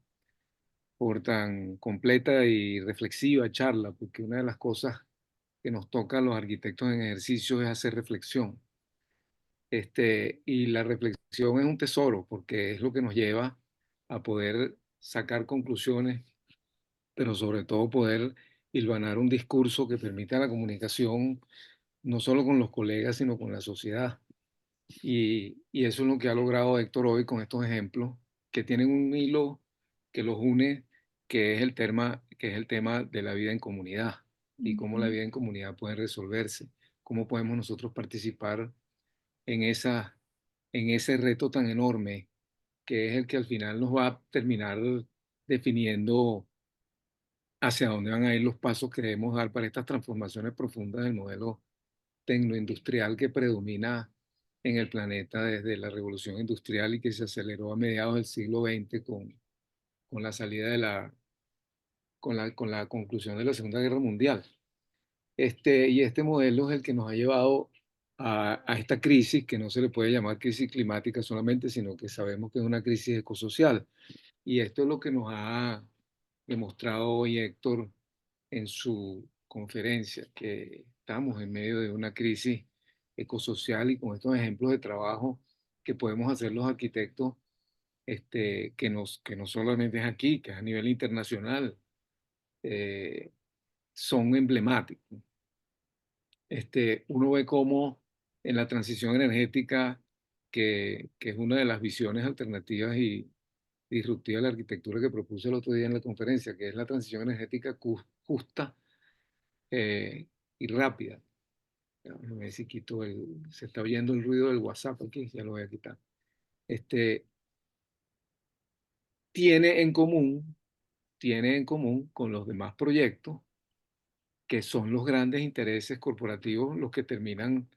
por tan completa y reflexiva charla, porque una de las cosas que nos toca a los arquitectos en ejercicio es hacer reflexión. Y la reflexión es un tesoro, porque es lo que nos lleva a poder sacar conclusiones, pero sobre todo poder hilvanar un discurso que permita la comunicación no solo con los colegas, sino con la sociedad. Y eso es lo que ha logrado Héctor hoy con estos ejemplos, que tienen un hilo que los une, que es el tema de la vida en comunidad y cómo la Ujú. vida en comunidad puede resolverse, cómo podemos nosotros participar en en ese reto tan enorme que es el que al final nos va a terminar definiendo hacia dónde van a ir los pasos que debemos dar para estas transformaciones profundas del modelo tecnoindustrial que predomina en el planeta desde la revolución industrial y que se aceleró a mediados del siglo XX con la salida de con la conclusión de la Segunda Guerra Mundial. Y este modelo es el que nos ha llevado a esta crisis, que no se le puede llamar crisis climática solamente, sino que sabemos que es una crisis ecosocial. Y esto es lo que nos ha demostrado hoy Héctor en su conferencia, que estamos en medio de una crisis ecosocial y con estos ejemplos de trabajo que podemos hacer los arquitectos, que no solamente es aquí, que es a nivel internacional, eh, son emblemáticos. Uno ve cómo en la transición energética, que es una de las visiones alternativas y disruptiva de la arquitectura que propuse el otro día en la conferencia, que es la transición energética justa y rápida. Déjame ver si quito se está oyendo el ruido del WhatsApp aquí, ya lo voy a quitar. Este, tiene en común, tiene en común con los demás proyectos, que son los grandes intereses corporativos los que terminan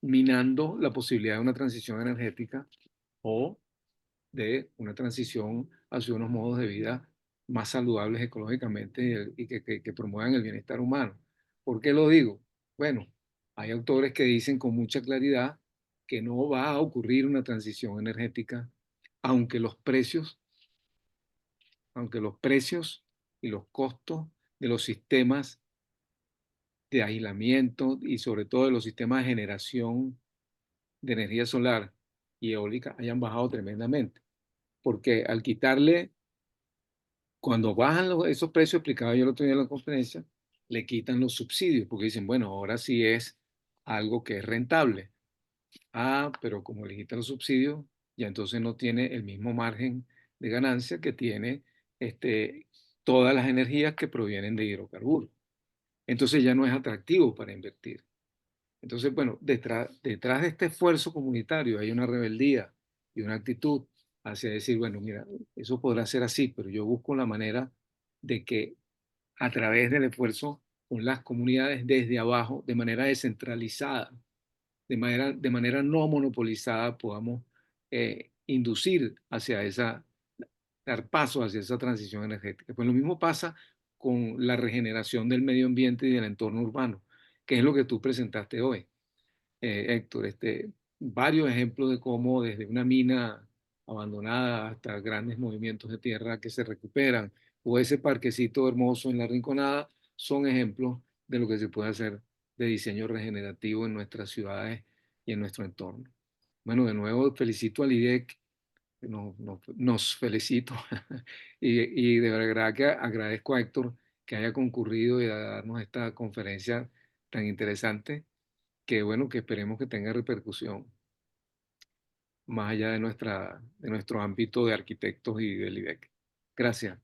minando la posibilidad de una transición energética o de una transición hacia unos modos de vida más saludables ecológicamente y que promuevan el bienestar humano. ¿Por qué lo digo? Bueno, hay autores que dicen con mucha claridad que no va a ocurrir una transición energética, aunque los precios, aunque los precios y los costos de los sistemas de aislamiento y sobre todo de los sistemas de generación de energía solar y eólica hayan bajado tremendamente. Porque al quitarle, cuando bajan esos precios explicados yo el otro día en la conferencia, le quitan los subsidios, porque dicen, bueno, ahora sí es algo que es rentable. Ah, pero como le quitan los subsidios, ya entonces no tiene el mismo margen de ganancia que tiene todas las energías que provienen de hidrocarburos. Entonces ya no es atractivo para invertir. Entonces, bueno, detrás de este esfuerzo comunitario hay una rebeldía y una actitud hacia decir, bueno, mira, eso podrá ser así, pero yo busco la manera de que a través del esfuerzo con las comunidades desde abajo, de manera descentralizada, de manera no monopolizada, podamos inducir hacia dar paso hacia esa transición energética. Pues lo mismo pasa con la regeneración del medio ambiente y del entorno urbano, que es lo que tú presentaste hoy, Héctor. Varios ejemplos de cómo desde una mina abandonada hasta grandes movimientos de tierra que se recuperan, o ese parquecito hermoso en la Rinconada, son ejemplos de lo que se puede hacer de diseño regenerativo en nuestras ciudades y en nuestro entorno. Bueno, de nuevo felicito al IDEC, nos felicito y de verdad que agradezco a Héctor que haya concurrido y a darnos esta conferencia tan interesante, que bueno, que esperemos que tenga repercusión más allá de de nuestro ámbito de arquitectos y del IDEC. Gracias.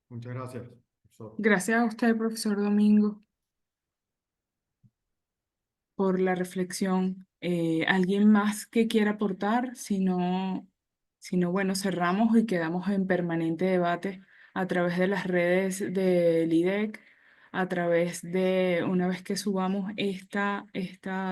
Muchas gracias, profesor. Gracias a usted, profesor Domingo, por la reflexión. ¿Alguien más que quiera aportar? Si no, bueno, cerramos y quedamos en permanente debate a través de las redes del IDEC, a través de, una vez que subamos esta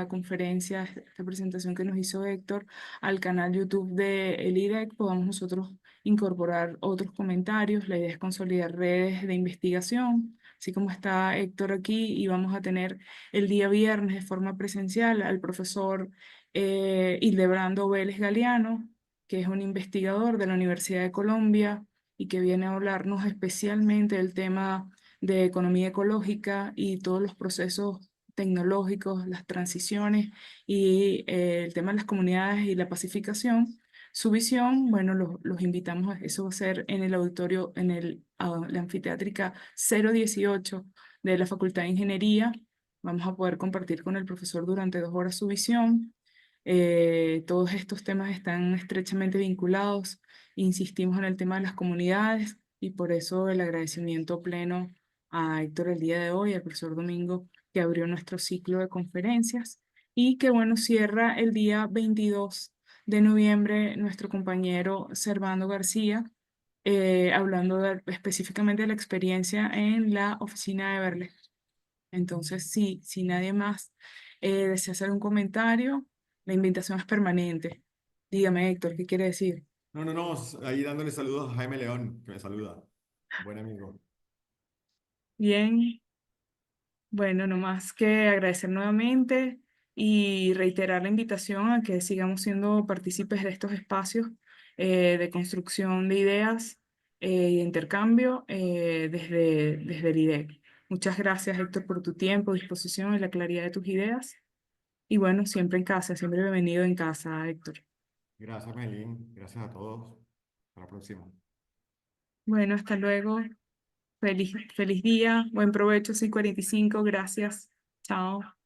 conferencia, esta presentación que nos hizo Héctor al canal YouTube del IDEC, podamos nosotros incorporar otros comentarios. La idea es consolidar redes de investigación, así como está Héctor aquí, y vamos a tener el día viernes de forma presencial al profesor Hildebrando Vélez Galeano, que es un investigador de la Universidad de Colombia y que viene a hablarnos especialmente del tema de economía ecológica y todos los procesos tecnológicos, las transiciones y el tema de las comunidades y la pacificación. Su visión, bueno, los invitamos a eso, va a ser en el auditorio, la anfiteátrica 018 de la Facultad de Ingeniería. Vamos a poder compartir con el profesor durante 2 horas su visión. Todos estos temas están estrechamente vinculados. Insistimos en el tema de las comunidades y por eso el agradecimiento pleno a Héctor el día de hoy, al profesor Domingo, que abrió nuestro ciclo de conferencias y que, bueno, cierra el día 22 de noviembre nuestro compañero Servando García, hablando específicamente de la experiencia en la oficina de Berle. Entonces, sí, si nadie más desea hacer un comentario, la invitación es permanente. Dígame, Héctor, ¿qué quiere decir? No, no, no, ahí dándole saludos a Jaime León, que me saluda. Buen amigo. Bien, bueno, no más que agradecer nuevamente y reiterar la invitación a que sigamos siendo partícipes de estos espacios de construcción de ideas y de intercambio desde el IDEC. Muchas gracias, Héctor, por tu tiempo, disposición y la claridad de tus ideas. Y bueno, siempre en casa, siempre bienvenido en casa, Héctor. Gracias, Melín. Gracias a todos. Hasta la próxima. Bueno, hasta luego. Feliz día, buen provecho, 6:45, gracias. Chao.